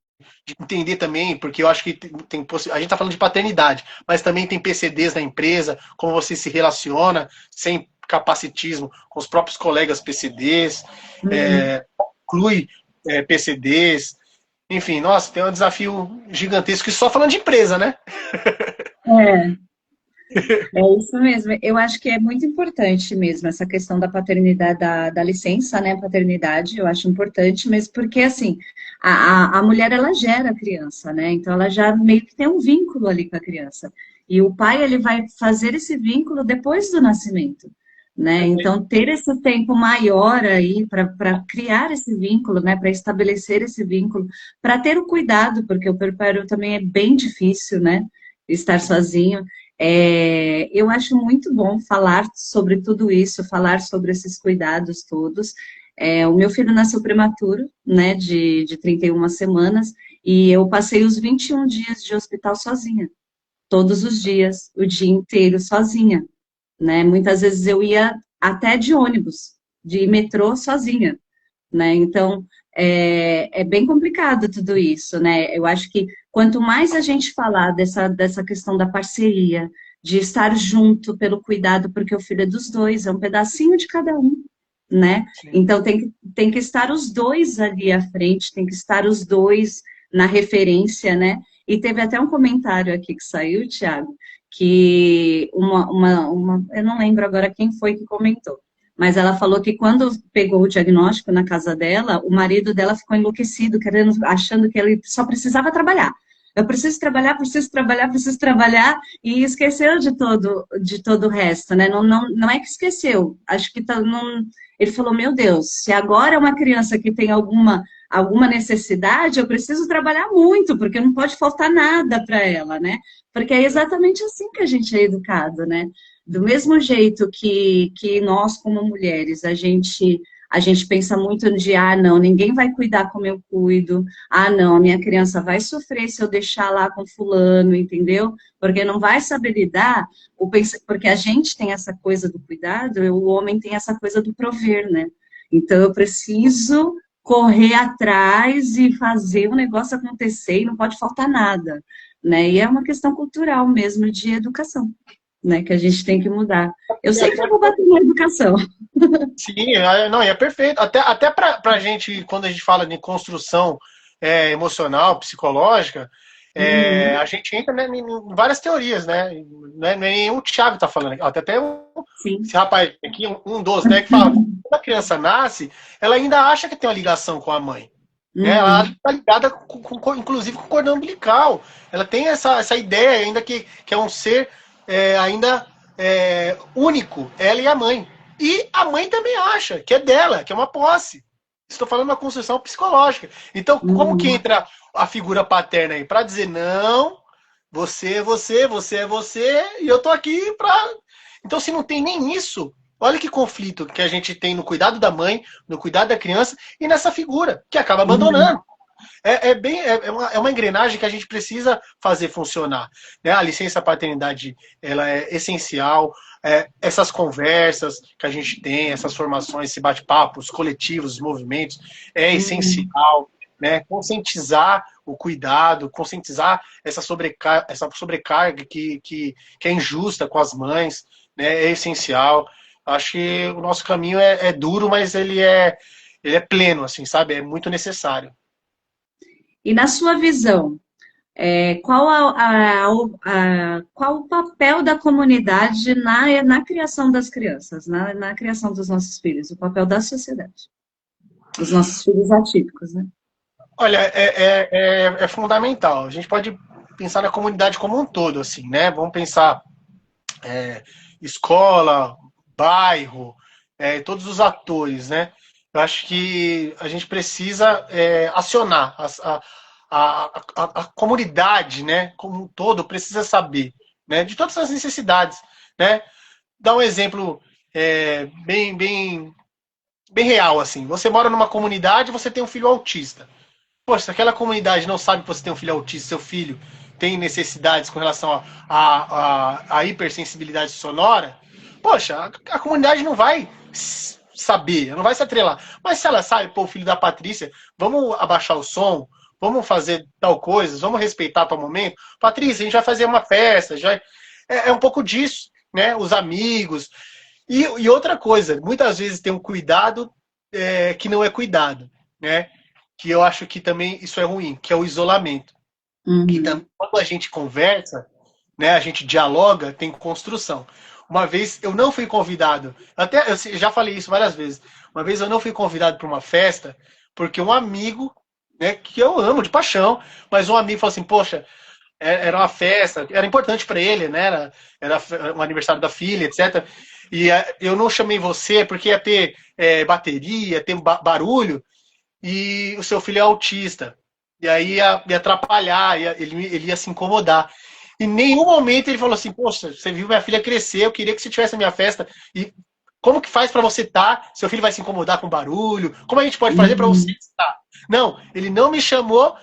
entender também, porque eu acho que a gente está falando de paternidade, mas também tem PCDs na empresa, como você se relaciona sem capacitismo com os próprios colegas PCDs, Uhum. inclui PCDs, enfim, nossa, tem um desafio gigantesco, só falando de empresa, né? É. É isso mesmo. Eu acho que é muito importante mesmo essa questão da paternidade, da licença, né, paternidade, eu acho importante, mas porque, assim, a mulher, ela gera a criança, né, então ela já meio que tem um vínculo ali com a criança. E o pai, ele vai fazer esse vínculo depois do nascimento, né, então ter esse tempo maior aí para criar esse vínculo, né, para estabelecer esse vínculo, para ter o cuidado, porque o puerpério também é bem difícil, né, estar sozinho. Eu acho muito bom falar sobre tudo isso, falar sobre esses cuidados todos. O meu filho nasceu prematuro, né, de 31 semanas, e eu passei os 21 dias de hospital sozinha, todos os dias, o dia inteiro sozinha, né? Muitas vezes eu ia até de ônibus, de metrô sozinha, né? Então, é bem complicado tudo isso, né? Eu acho que quanto mais a gente falar dessa questão da parceria, de estar junto pelo cuidado, porque o filho é dos dois, é um pedacinho de cada um, né? Sim. Então, tem que estar os dois ali à frente, tem que estar os dois na referência, né? E teve até um comentário aqui que saiu, Thiago, que eu não lembro agora quem foi que comentou, mas ela falou que quando pegou o diagnóstico na casa dela, o marido dela ficou enlouquecido, achando que ele só precisava trabalhar. Eu preciso trabalhar, preciso trabalhar, preciso trabalhar, e esqueceu de todo o resto, né? Não é que esqueceu, acho que ele falou, meu Deus, se agora é uma criança que tem alguma necessidade, eu preciso trabalhar muito, porque não pode faltar nada para ela, né? Porque é exatamente assim que a gente é educado, né? Do mesmo jeito que nós, como mulheres, a gente pensa muito de, não, ninguém vai cuidar como eu cuido, não, a minha criança vai sofrer se eu deixar lá com fulano, entendeu? Porque não vai saber lidar, porque a gente tem essa coisa do cuidado, o homem tem essa coisa do prover, né? Então eu preciso correr atrás e fazer o negócio acontecer e não pode faltar nada, né? E é uma questão cultural mesmo de educação, né, que a gente tem que mudar. Eu sempre vou bater na educação. Sim, não, é perfeito. Até para a gente, quando a gente fala de construção emocional, psicológica, Uhum, a gente entra, né, em várias teorias, né? Não é nenhum Thiago está falando. Até esse sim. rapaz aqui, um dos, né, que fala, quando a criança nasce, ela ainda acha que tem uma ligação com a mãe. Né? Ela acha Uhum, que está ligada, inclusive, com o cordão umbilical. Ela tem essa ideia ainda que é um ser ainda único, ela e a mãe. E a mãe também acha que é dela, que é uma posse. Estou falando uma construção psicológica. Então, como que uhum, entra a figura paterna aí? Para dizer, não, você é você, você é você, e eu tô aqui para. Então, se não tem nem isso, olha que conflito que a gente tem no cuidado da mãe, no cuidado da criança e nessa figura, que acaba abandonando. É uma engrenagem que a gente precisa fazer funcionar. Né? A licença paternidade ela é essencial. Essas conversas que a gente tem, essas formações, esse bate-papo, os coletivos, os movimentos, é essencial. Né? Conscientizar o cuidado, conscientizar essa sobrecarga que é injusta com as mães, né? É essencial. Acho que o nosso caminho é duro, mas ele é pleno, assim, sabe? É muito necessário. E na sua visão, qual o papel da comunidade na criação das crianças, na criação dos nossos filhos, o papel da sociedade, dos nossos filhos atípicos, né? Olha, é fundamental. A gente pode pensar na comunidade como um todo, assim, né? Vamos pensar escola, bairro, todos os atores, né? Eu acho que a gente precisa acionar a comunidade, né? Como um todo precisa saber, né? De todas as necessidades, né? Dar um exemplo bem real, assim. Você mora numa comunidade, você tem um filho autista. Poxa, se aquela comunidade não sabe que você tem um filho autista, seu filho tem necessidades com relação à hipersensibilidade sonora, poxa, a comunidade não vai saber, não vai se atrelar. Mas se ela sabe, pô, o filho da Patrícia, vamos abaixar o som, vamos fazer tal coisa, vamos respeitar tal momento. Patrícia, a gente vai fazer uma festa, já é um pouco disso, né? Os amigos. E outra coisa, muitas vezes tem um cuidado que não é cuidado, né? Que eu acho que também isso é ruim, que é o isolamento. Que também, quando a gente conversa, né, a gente dialoga, tem construção. Uma vez eu não fui convidado, eu já falei isso várias vezes. Uma vez eu não fui convidado para uma festa porque um amigo, né, que eu amo de paixão, mas um amigo falou assim: poxa, era uma festa, era importante para ele, né? Era um aniversário da filha, etc. E eu não chamei você porque ia ter bateria, ia ter barulho e o seu filho é autista. E aí ia atrapalhar, ele ia se incomodar. Em nenhum momento ele falou assim: poxa, você viu minha filha crescer, eu queria que você tivesse a minha festa. E como que faz para você estar? Seu filho vai se incomodar com barulho? Como a gente pode fazer para você estar? Não, ele não me chamou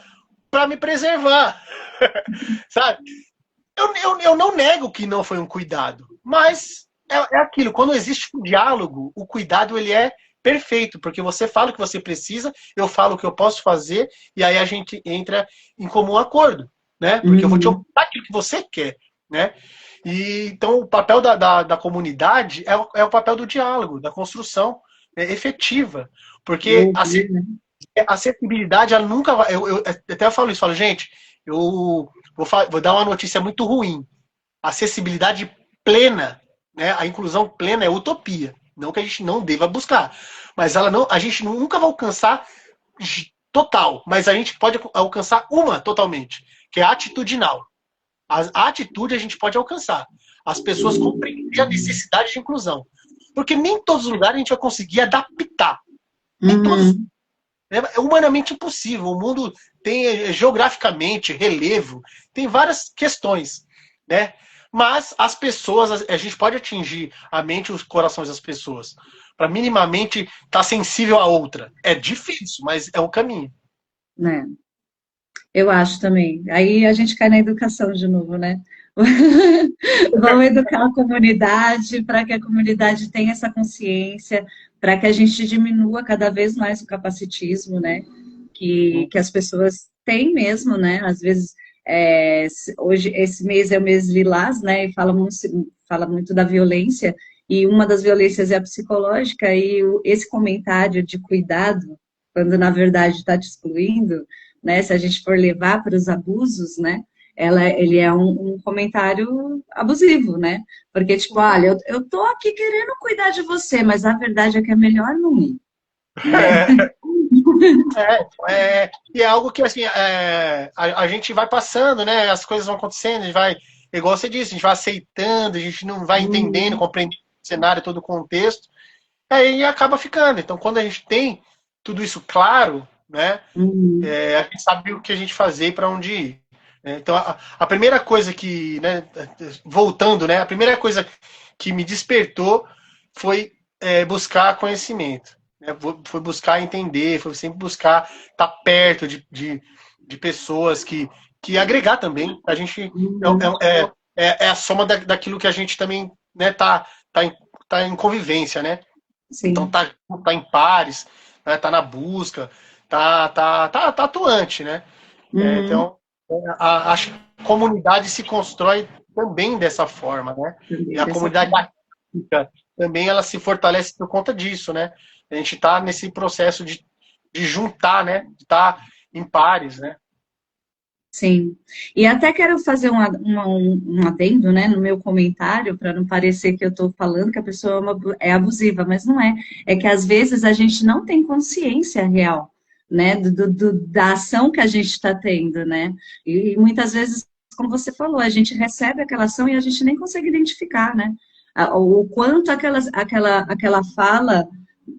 para me preservar. Sabe? Eu não nego que não foi um cuidado, mas é aquilo, quando existe um diálogo, o cuidado ele é perfeito, porque você fala o que você precisa, eu falo o que eu posso fazer, e aí a gente entra em comum acordo, né? Porque eu vou te ofertar aquilo que você quer, né? E, então, o papel da comunidade é o papel do diálogo, da construção efetiva, porque a acessibilidade, ela nunca vai... Eu até falo isso, falo, gente, eu vou dar uma notícia muito ruim. A acessibilidade plena, né? A inclusão plena é utopia. Não que a gente não deva buscar. Mas a gente nunca vai alcançar total. Mas a gente pode alcançar uma totalmente, que é a atitudinal. A atitude a gente pode alcançar. As pessoas compreendem a necessidade de inclusão. Porque nem em todos os lugares a gente vai conseguir adaptar. Nem todos. É humanamente impossível. O mundo tem geograficamente relevo, tem várias questões, né? Mas as pessoas, a gente pode atingir a mente e os corações das pessoas para minimamente estar sensível a outra. É difícil, mas é um caminho. Né? Eu acho também. Aí a gente cai na educação de novo, né? Vamos educar a comunidade para que a comunidade tenha essa consciência, para que a gente diminua cada vez mais o capacitismo, né? Que as pessoas têm mesmo, né? Às vezes, hoje, esse mês é o mês Lilás, né? E fala muito da violência, e uma das violências é a psicológica, e esse comentário de cuidado, quando na verdade está te excluindo, né? Se a gente for levar para os abusos, né? Ele é um comentário abusivo, né? Porque, tipo, olha, eu tô aqui querendo cuidar de você, mas a verdade é que é melhor não ir. Né? E é algo que, assim, a gente vai passando, né? As coisas vão acontecendo, a gente vai, igual você disse, a gente vai aceitando, a gente não vai entendendo, compreendendo o cenário, todo o contexto, aí acaba ficando. Então, quando a gente tem tudo isso claro, né? A gente sabe o que a gente fazer e para onde ir. Então, a primeira coisa que, né, voltando, né, a primeira coisa que me despertou foi buscar conhecimento, né? Foi buscar entender, foi sempre buscar estar perto de pessoas que agregar também. A gente Uhum. é a soma daquilo que a gente também, né, tá em convivência, né? Então Sim. tá em pares, né, tá na busca, tá atuante, né? Uhum. Então, acho que a comunidade se constrói também dessa forma, né? E Também a dessa comunidade forma. artística também ela se fortalece por conta disso, né? A gente está nesse processo de juntar, né? De estar em pares, né? Sim. E até quero fazer um adendo, né, no meu comentário, para não parecer que eu estou falando que a pessoa é abusiva, mas não é. É que às vezes a gente não tem consciência real, né, da ação que a gente está tendo, né? E muitas vezes, como você falou, a gente recebe aquela ação e a gente nem consegue identificar, né? O quanto aquela fala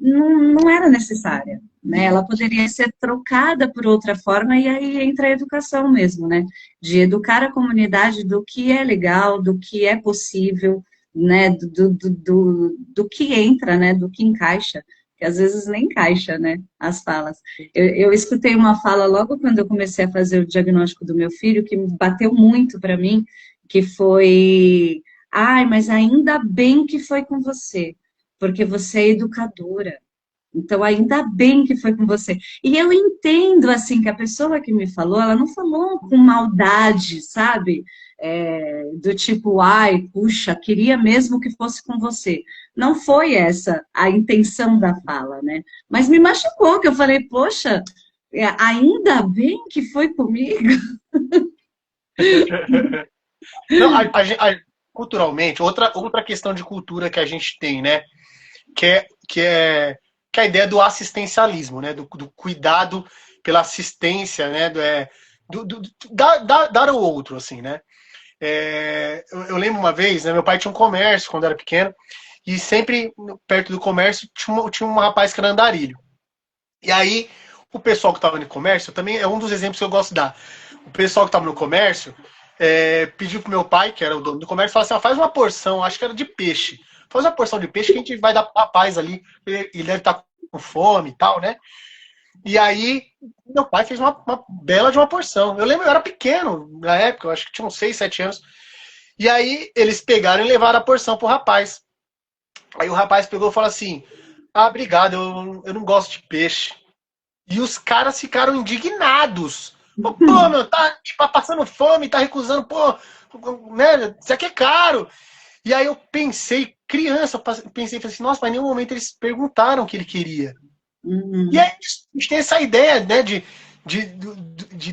não era necessária, né? Ela poderia ser trocada por outra forma e aí entra a educação mesmo, né? De educar a comunidade do que é legal, do que é possível, né? Do que entra, né? Do que encaixa, que às vezes nem encaixa, né? As falas. Eu escutei uma fala logo quando eu comecei a fazer o diagnóstico do meu filho que me bateu muito para mim, que foi: ai, mas ainda bem que foi com você, porque você é educadora. Então, ainda bem que foi com você. E eu entendo, assim, que a pessoa que me falou, ela não falou com maldade, sabe? Do tipo, ai, puxa, queria mesmo que fosse com você. Não foi essa a intenção da fala, né? Mas me machucou, que eu falei, poxa, ainda bem que foi comigo. Não, culturalmente, outra questão de cultura que a gente tem, né? Que é, que é, que é a ideia do assistencialismo, né? Do cuidado pela assistência, né? Dar ao outro, assim, né? Eu lembro uma vez, né, meu pai tinha um comércio quando era pequeno, e sempre perto do comércio tinha um rapaz que era andarilho. E aí, o pessoal que estava no comércio, também é um dos exemplos que eu gosto de dar. O pessoal que estava no comércio pediu pro meu pai, que era o dono do comércio, falou assim: faz uma porção, acho que era de peixe. Faz uma porção de peixe que a gente vai dar pro rapaz ali, ele deve estar com fome e tal, né? E aí, meu pai fez uma bela de uma porção. Eu lembro, eu era pequeno na época, eu acho que tinha uns 6, 7 anos. E aí, eles pegaram e levaram a porção pro rapaz. Aí o rapaz pegou e falou assim: ah, obrigado, eu não gosto de peixe. E os caras ficaram indignados. Pô, meu, tá tipo, passando fome, tá recusando, pô, né? Isso aqui é caro. E aí eu pensei, criança, pensei assim, nossa, mas em nenhum momento eles perguntaram o que ele queria. E aí Uhum, a gente tem essa ideia, né, de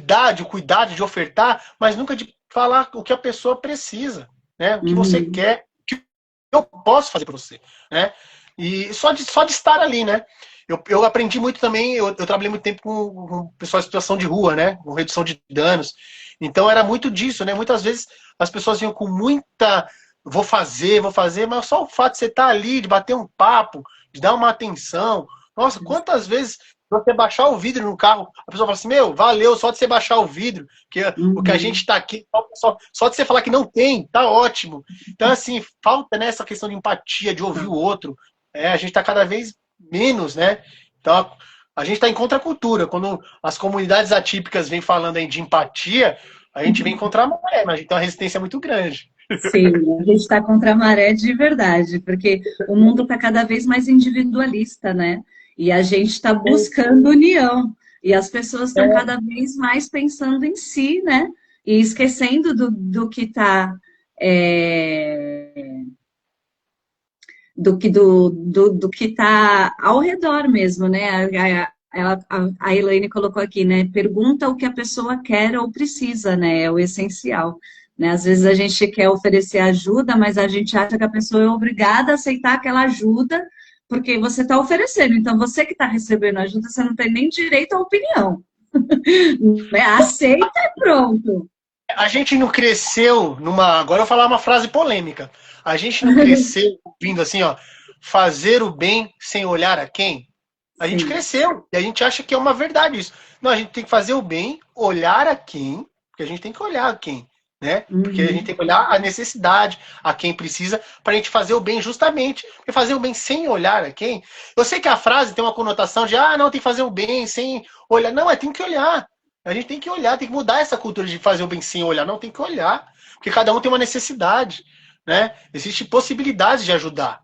dar, de cuidar, de ofertar, mas nunca de falar o que a pessoa precisa, né? O que você uhum, quer, o que eu posso fazer para você, né? E só de estar ali, né? Eu aprendi muito também, eu trabalhei muito tempo com pessoal em situação de rua, né? Com redução de danos. Então era muito disso, né? Muitas vezes as pessoas vinham com muita vou fazer, mas só o fato de você estar ali, de bater um papo, de dar uma atenção. Nossa, quantas vezes você baixar o vidro no carro, a pessoa fala assim, meu, valeu só de você baixar o vidro, que o que a gente uhum. está aqui, só de você falar que não tem, tá ótimo. Então, assim, falta nessa questão de empatia, de ouvir o outro. A gente está cada vez menos, né? Então, a gente está em contracultura. Quando as comunidades atípicas vêm falando aí de empatia, a gente vem contra a maré, mas a gente tem uma resistência muito grande. Sim, a gente está contra a maré de verdade, porque o mundo está cada vez mais individualista, né? E a gente está buscando união. E as pessoas estão É, cada vez mais pensando em si, né? E esquecendo do que está. Do que está ao redor mesmo, né? A Elaine colocou aqui, né? Pergunta o que a pessoa quer ou precisa, né? É o essencial. Né? Às vezes a gente quer oferecer ajuda, mas a gente acha que a pessoa é obrigada a aceitar aquela ajuda porque você está oferecendo. Então, você que está recebendo ajuda, você não tem nem direito à opinião. Né? Aceita e pronto. a gente não cresceu numa. Agora eu vou falar uma frase polêmica. A gente não cresceu ouvindo assim, ó, fazer o bem sem olhar a quem? A gente Sim. cresceu e a gente acha que é uma verdade isso. Não, a gente tem que fazer o bem, olhar a quem, Porque a gente tem que olhar quem, né? Porque a gente Uhum. tem que olhar a necessidade, a quem precisa, para a gente fazer o bem justamente. Porque fazer o bem sem olhar a quem. Eu sei que a frase tem uma conotação de, não, tem que fazer o bem sem olhar. Não, tem que olhar. A gente tem que olhar, tem que mudar essa cultura de fazer o bem sem olhar. Não, tem que olhar. Porque cada um tem uma necessidade, né? Existe possibilidade de ajudar,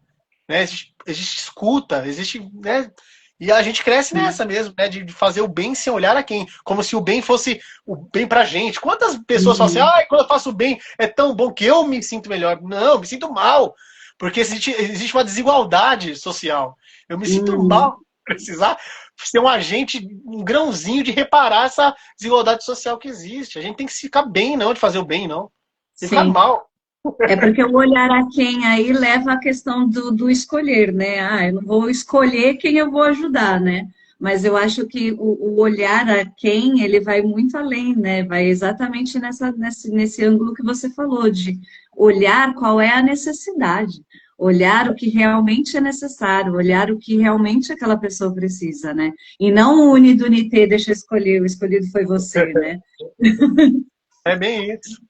né? Existe escuta, existe, né? E a gente cresce nessa mesmo, né? De fazer o bem sem olhar a quem. Como se o bem fosse o bem pra gente. Quantas pessoas falam Uhum. assim, quando eu faço o bem é tão bom que eu me sinto melhor. Não, eu me sinto mal. Porque existe uma desigualdade social. Eu me sinto Uhum. mal precisar ser um agente, um grãozinho de reparar essa desigualdade social que existe. A gente tem que ficar bem, não de fazer o bem, não. Tem que ficar Sim. mal. É porque o olhar a quem aí leva à questão do escolher, né? Eu não vou escolher quem eu vou ajudar, né? Mas eu acho que o olhar a quem, ele vai muito além, né? Vai exatamente nesse ângulo que você falou, de olhar qual é a necessidade, olhar o que realmente é necessário, olhar o que realmente aquela pessoa precisa, né? E não o unidunité, deixa eu escolher, o escolhido foi você, né? É bem isso.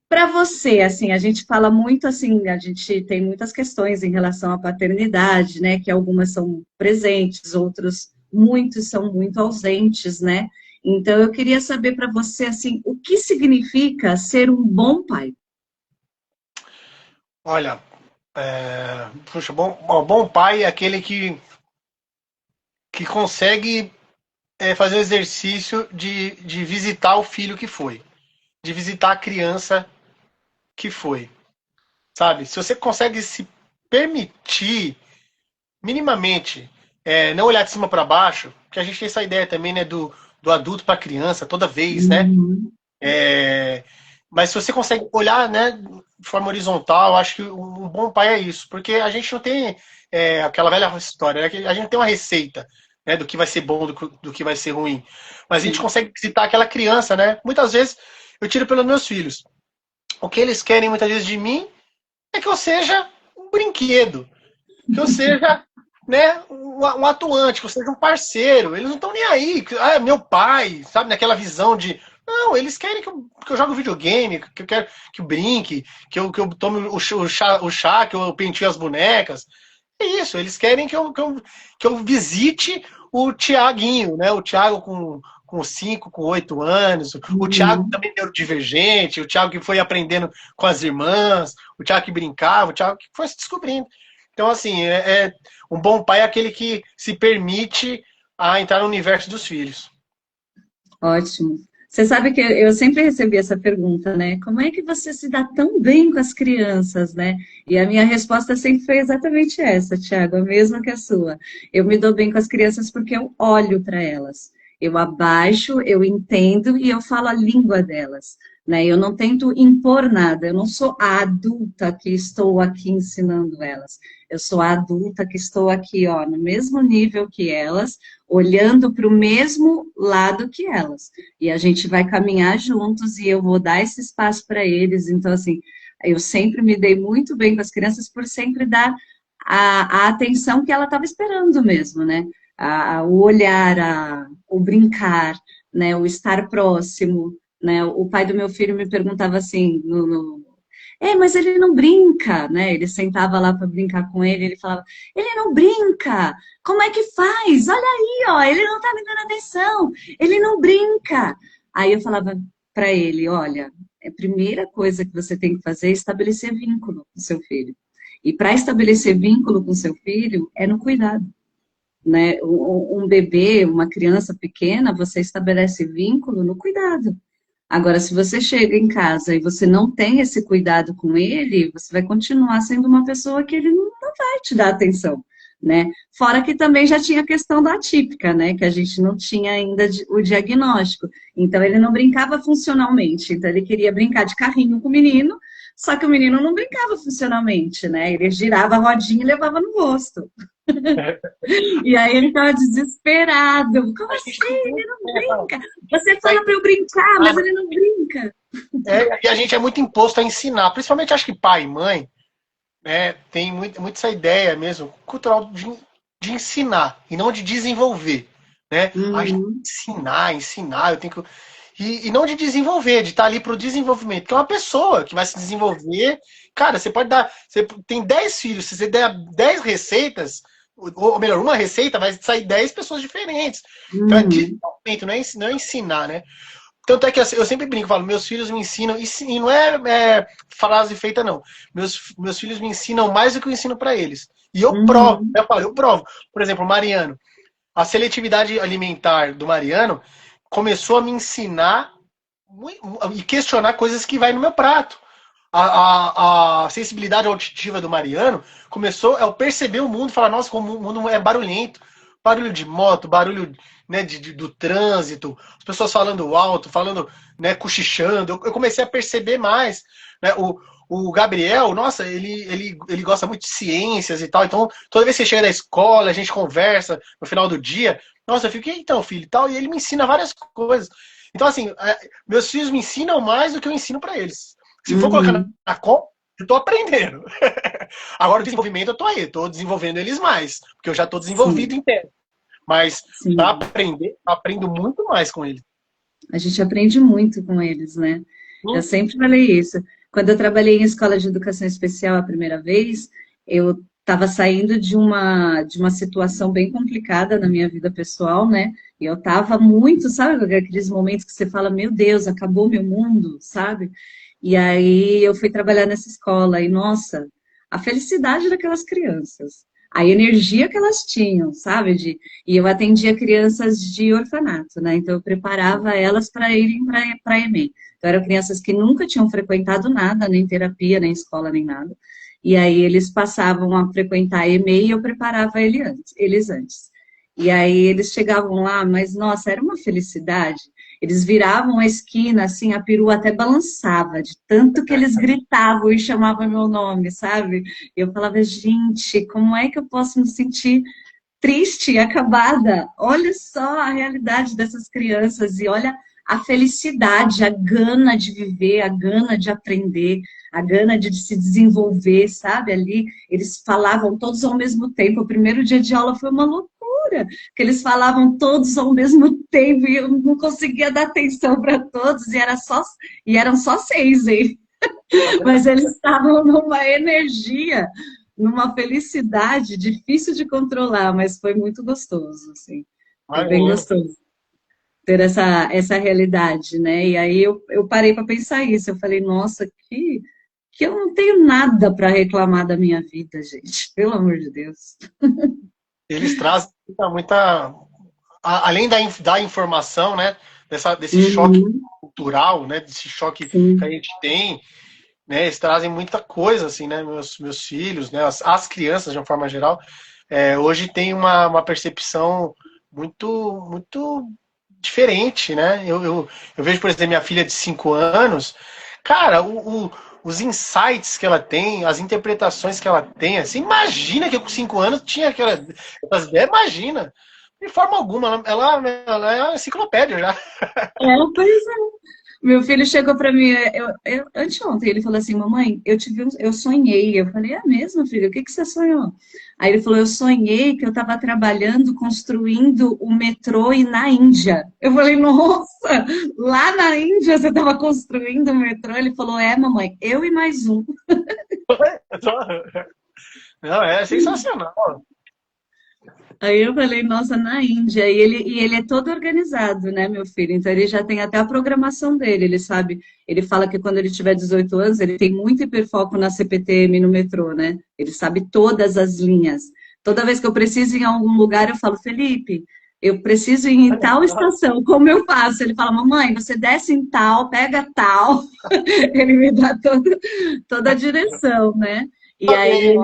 Para você, assim, a gente fala muito assim, a gente tem muitas questões em relação à paternidade, né? Que algumas são presentes, muitos são muito ausentes, né? Então eu queria saber para você assim, o que significa ser um bom pai? Olha, puxa, bom pai é aquele que consegue fazer o exercício de visitar o filho que foi, de visitar a criança que foi, sabe? Se você consegue se permitir minimamente não olhar de cima para baixo, que a gente tem essa ideia também, né, do adulto para a criança toda vez, né? Uhum, É, mas se você consegue olhar, né, de forma horizontal, eu acho que um bom pai é isso, porque a gente não tem aquela velha história, né, que a gente tem uma receita, né, do que vai ser bom, do que vai ser ruim, mas a gente sim. consegue visitar aquela criança, né? Muitas vezes eu tiro pelos meus filhos. O que eles querem muitas vezes de mim é que eu seja um brinquedo, que eu seja, né, um atuante, que eu seja um parceiro. Eles não estão nem aí. Meu pai, sabe, naquela visão de. Não, eles querem que eu jogue videogame, que eu quero que eu brinque, que eu tome o chá, que eu pentue as bonecas. É isso, eles querem que eu visite o Tiaguinho, né? O Thiago com 5, com 8 anos, o Thiago Uhum. também neurodivergente, o Thiago que foi aprendendo com as irmãs, o Thiago que brincava, o Thiago que foi se descobrindo. Então, assim, um bom pai é aquele que se permite a entrar no universo dos filhos. Ótimo. Você sabe que eu sempre recebi essa pergunta, né? Como é que você se dá tão bem com as crianças, né? E a minha resposta sempre foi exatamente essa, Tiago, a mesma que a sua. Eu me dou bem com as crianças porque eu olho para elas. Eu abaixo, eu entendo e eu falo a língua delas, né? Eu não tento impor nada, eu não sou a adulta que estou aqui ensinando elas. Eu sou a adulta que estou aqui, ó, no mesmo nível que elas, olhando para o mesmo lado que elas. E a gente vai caminhar juntos e eu vou dar esse espaço para eles. Então, assim, eu sempre me dei muito bem com as crianças por sempre dar a atenção que ela estava esperando mesmo, né? O olhar, o brincar, né? O estar próximo, né? O pai do meu filho me perguntava assim, mas ele não brinca, né? Ele sentava lá para brincar com ele falava, ele não brinca, como é que faz? Olha aí, ó, ele não tá me dando atenção, ele não brinca. Aí eu falava para ele, olha, a primeira coisa que você tem que fazer é estabelecer vínculo com seu filho. E para estabelecer vínculo com seu filho é no cuidado, né? Um bebê, uma criança pequena, você estabelece vínculo no cuidado. Agora, se você chega em casa e você não tem esse cuidado com ele, você vai continuar sendo uma pessoa que ele não vai te dar atenção, né? Fora que também já tinha a questão da atípica, né? Que a gente não tinha ainda o diagnóstico. Então, ele não brincava funcionalmente. Então, ele queria brincar de carrinho com o menino, só que o menino não brincava funcionalmente, né? Ele girava a rodinha e levava no rosto. E aí ele estava desesperado. Como A gente assim? não Ele não tem, fala, brinca. Você vai fala para eu brincar, ensinar, mas né? ele não brinca. E a gente é muito imposto a ensinar, principalmente acho que pai e mãe, né, tem muito essa ideia mesmo, cultural de ensinar e não de desenvolver, né? A gente tem que Uhum. ensinar, eu tenho que. e não de desenvolver, de estar ali para o desenvolvimento. Porque é uma pessoa que vai se desenvolver. Cara, você pode dar. Você tem 10 filhos, se você der 10 receitas, ou melhor, uma receita, vai sair 10 pessoas diferentes. Então é desenvolvimento, não é ensinar, né? Tanto é que eu sempre brinco, falo, meus filhos me ensinam, e não é frase feita, não. Meus filhos me ensinam mais do que eu ensino para eles. E eu provo, eu provo. Por exemplo, o Mariano. A seletividade alimentar do Mariano começou a me ensinar e questionar coisas que vai no meu prato. A sensibilidade auditiva do Mariano começou a perceber o mundo, falar, nossa, como o mundo é barulhento. Barulho de moto, barulho, né, do trânsito, as pessoas falando alto, falando, né, cochichando. Eu comecei a perceber mais. Né, o Gabriel, nossa, ele gosta muito de ciências e tal. Então, toda vez que você chega da escola, a gente conversa no final do dia. Nossa, eu fico, e então, filho, e tal. E ele me ensina várias coisas. Então, assim, meus filhos me ensinam mais do que eu ensino para eles. Se for colocar na conta, eu tô aprendendo. Agora, o desenvolvimento, eu tô aí. Tô desenvolvendo eles mais. Porque eu já tô desenvolvido inteiro. Mas, para aprender, eu aprendo muito mais com eles. A gente aprende muito com eles, né? Eu sempre falei isso. Quando eu trabalhei em escola de educação especial a primeira vez, eu estava saindo de uma situação bem complicada na minha vida pessoal, né? E eu estava muito, sabe, aqueles momentos que você fala, meu Deus, acabou meu mundo, sabe? E aí eu fui trabalhar nessa escola e, nossa, a felicidade daquelas crianças, a energia que elas tinham, sabe? E eu atendia crianças de orfanato, né? Então eu preparava elas para irem para a EMEI. Então eram crianças que nunca tinham frequentado nada, nem terapia, nem escola, nem nada. E aí eles passavam a frequentar a EMEI e eu preparava eles antes. E aí eles chegavam lá, mas nossa, era uma felicidade. Eles viravam a esquina, assim, a perua até balançava, de tanto que eles gritavam e chamavam meu nome, sabe? E eu falava, gente, como é que eu posso me sentir triste, acabada? Olha só a realidade dessas crianças e olha a felicidade, a gana de viver, a gana de aprender, a gana de se desenvolver, sabe? Ali, eles falavam todos ao mesmo tempo. O primeiro dia de aula foi uma loucura, que eles falavam todos ao mesmo tempo e eu não conseguia dar atenção para todos, e eram só 6, hein? Mas eles estavam numa energia, numa felicidade difícil de controlar, mas foi muito gostoso, assim. Foi bem gostoso ter essa realidade, né? E aí eu parei para pensar isso. Eu falei, nossa, que eu não tenho nada para reclamar da minha vida, gente. Pelo amor de Deus. Eles trazem muita além da informação, né? Desse choque cultural, né? Desse choque que a gente tem, né? Eles trazem muita coisa, assim, né? Meus filhos, né? As crianças, de uma forma geral, hoje tem uma percepção muito diferente, né? Eu vejo, por exemplo, minha filha de 5 anos, cara, os insights que ela tem, as interpretações que ela tem, assim, imagina que eu com 5 anos tinha aquelas ideias, imagina. De forma alguma, ela é uma enciclopédia já. Pois é. Meu filho chegou para mim, anteontem, ele falou assim, mamãe, eu sonhei. Eu falei, é mesmo, filho? O que você sonhou? Aí ele falou, eu sonhei que eu estava trabalhando, construindo o metrô na Índia. Eu falei, nossa, lá na Índia você estava construindo o metrô? Ele falou, mamãe, eu e mais um. Não, é sensacional. Aí eu falei, nossa, na Índia. E ele é todo organizado, né, meu filho? Então ele já tem até a programação dele. Ele sabe, ele fala que quando ele tiver 18 anos, ele tem muito hiperfoco na CPTM no metrô, né? Ele sabe todas as linhas. Toda vez que eu preciso ir em algum lugar, eu falo, Felipe, eu preciso ir em tal estação, como eu faço? Ele fala, mamãe, você desce em tal, pega tal. Ele me dá toda a direção, né? E aí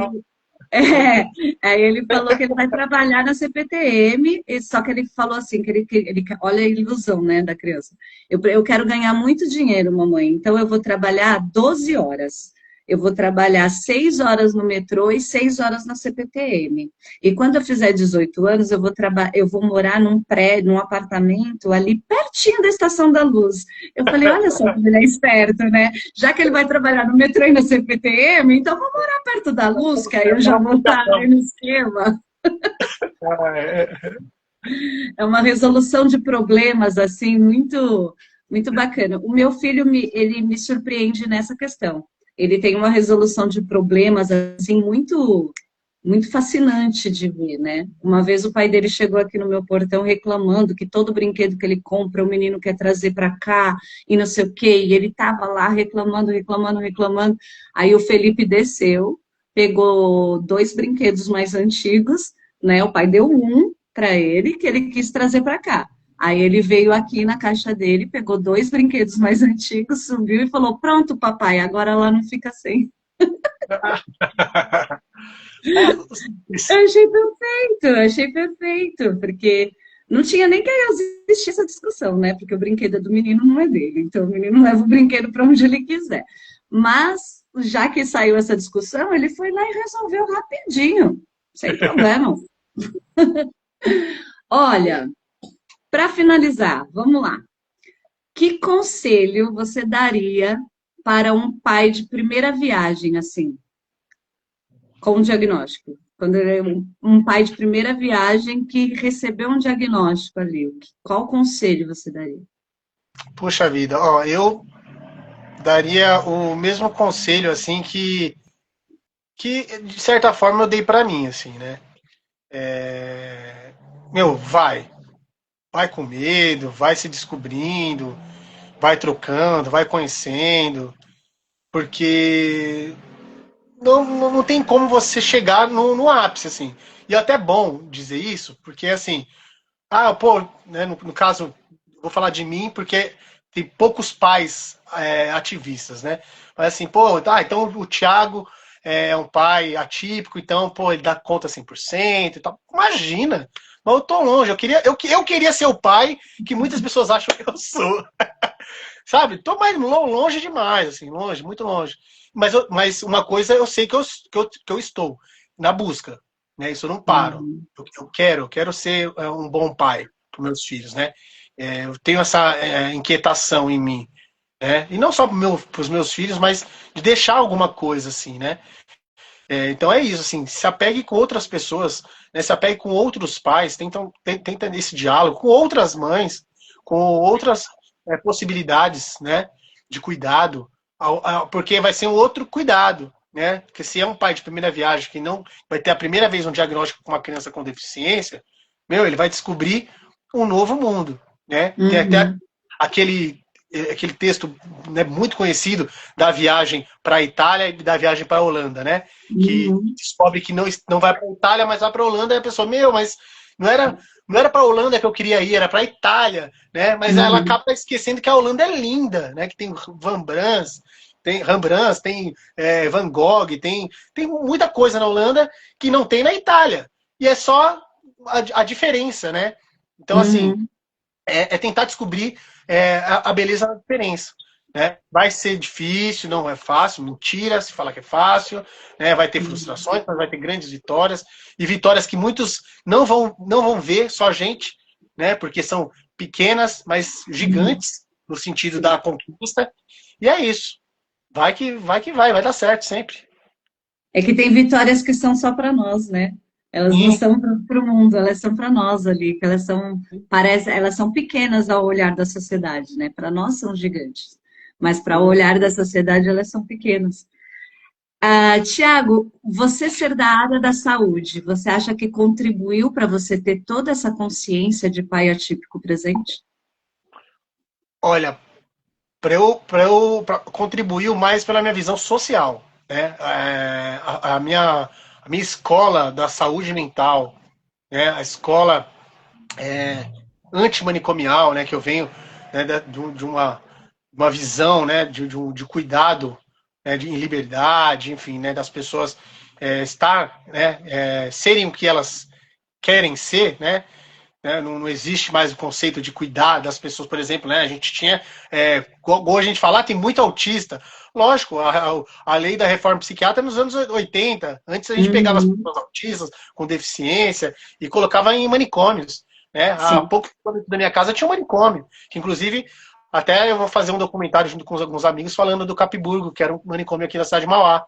aí ele falou que ele vai trabalhar na CPTM, só que ele falou assim, que ele olha a ilusão, né, da criança. Eu quero ganhar muito dinheiro, mamãe, então eu vou trabalhar 12 horas. Eu vou trabalhar 6 horas no metrô e 6 horas na CPTM. E quando eu fizer 18 anos, eu vou morar num prédio, num apartamento ali pertinho da Estação da Luz. Eu falei, olha só como ele é esperto, né? Já que ele vai trabalhar no metrô e na CPTM, então vou morar perto da Luz, que aí eu já vou estar aí no esquema. É uma resolução de problemas, assim, muito muito bacana. O meu filho, ele me surpreende nessa questão. Ele tem uma resolução de problemas, assim, muito fascinante de ver, né? Uma vez o pai dele chegou aqui no meu portão reclamando que todo brinquedo que ele compra, o menino quer trazer para cá e não sei o quê, e ele tava lá reclamando, reclamando, reclamando. Aí o Felipe desceu, pegou dois brinquedos mais antigos, né? O pai deu um para ele que ele quis trazer para cá. Aí ele veio aqui na caixa dele, pegou dois brinquedos mais antigos, subiu e falou: "Pronto, papai, agora ela não fica sem". Eu achei perfeito, porque não tinha nem que existir essa discussão, né? Porque o brinquedo é do menino, não é dele. Então o menino leva o brinquedo para onde ele quiser. Mas, já que saiu essa discussão, ele foi lá e resolveu rapidinho, sem problema. Olha, para finalizar, vamos lá. Que conselho você daria para um pai de primeira viagem, assim, com um diagnóstico? Quando ele é um pai de primeira viagem que recebeu um diagnóstico ali, qual conselho você daria? Puxa vida, ó, eu daria o mesmo conselho, assim, que de certa forma eu dei pra mim, assim, né? Meu, vai com medo, vai se descobrindo, vai trocando, vai conhecendo, porque não tem como você chegar no ápice, assim. E é até bom dizer isso, porque assim, pô, né, no caso, vou falar de mim, porque tem poucos pais ativistas, né? Mas assim, pô, então o Thiago é um pai atípico, então, pô, ele dá conta 100% e tal. Imagina! Mas eu tô longe, eu queria ser o pai que muitas pessoas acham que eu sou. Sabe? Tô mais longe demais, assim, longe, muito longe. Mas uma coisa eu sei que eu estou na busca, né? Isso eu não paro. Uhum. Eu quero ser um bom pai para meus filhos, né? Eu tenho essa inquietação em mim, né? E não só para os meus filhos, mas de deixar alguma coisa assim, né? Então é isso, assim, se apegue com outras pessoas, né? Se apegue com outros pais, tenta esse diálogo com outras mães, com outras possibilidades, né? De cuidado, porque vai ser um outro cuidado, né? Porque se é um pai de primeira viagem que não vai ter a primeira vez um diagnóstico com uma criança com deficiência, ele vai descobrir um novo mundo, né? Tem até Uhum. aquele texto, né, muito conhecido da viagem para a Itália e da viagem para a Holanda, né? Que Uhum. descobre que não vai para a Itália, mas vai para a Holanda, e a pessoa, mas não era para a Holanda que eu queria ir, era para a Itália, né? Mas ela Uhum. acaba esquecendo que a Holanda é linda, né? Que tem Rembrandt, tem Van Gogh, tem muita coisa na Holanda que não tem na Itália. E é só a diferença, né? Então, assim, Uhum. tentar descobrir a beleza da diferença. Né? Vai ser difícil, não é fácil, mentira se falar que é fácil, né? Vai ter frustrações, mas vai ter grandes vitórias, e vitórias que muitos não vão ver, só a gente, né? Porque são pequenas, mas Uhum. gigantes, no sentido Sim. da conquista, e é isso. Vai dar certo sempre. É que tem vitórias que são só para nós, né? Elas não Sim, são para o mundo, elas são para nós ali, que elas são, parece, elas são pequenas ao olhar da sociedade, né? Para nós são gigantes, mas para o sim. olhar da sociedade elas são pequenas. Ah, Tiago, você ser da área da saúde, você acha que contribuiu para você ter toda essa consciência de pai atípico presente? Olha, para contribuir mais pela minha visão social, né? A minha escola da saúde mental, né? A escola antimanicomial, né? Que eu venho, né, de uma visão, né? De cuidado, né, em liberdade, enfim, né? Das pessoas estar, né? Serem o que elas querem ser, né? Não existe mais o conceito de cuidar das pessoas, por exemplo, né? A gente tinha, como a gente falar, tem muito autista. Lógico, a lei da reforma psiquiátrica nos anos 80. Antes a gente pegava as Uhum, pessoas autistas com deficiência e colocava em manicômios. Né? Há sim. pouco tempo da minha casa tinha um manicômio, que inclusive até eu vou fazer um documentário junto com alguns amigos falando do Capiburgo, que era um manicômio aqui na cidade de Mauá.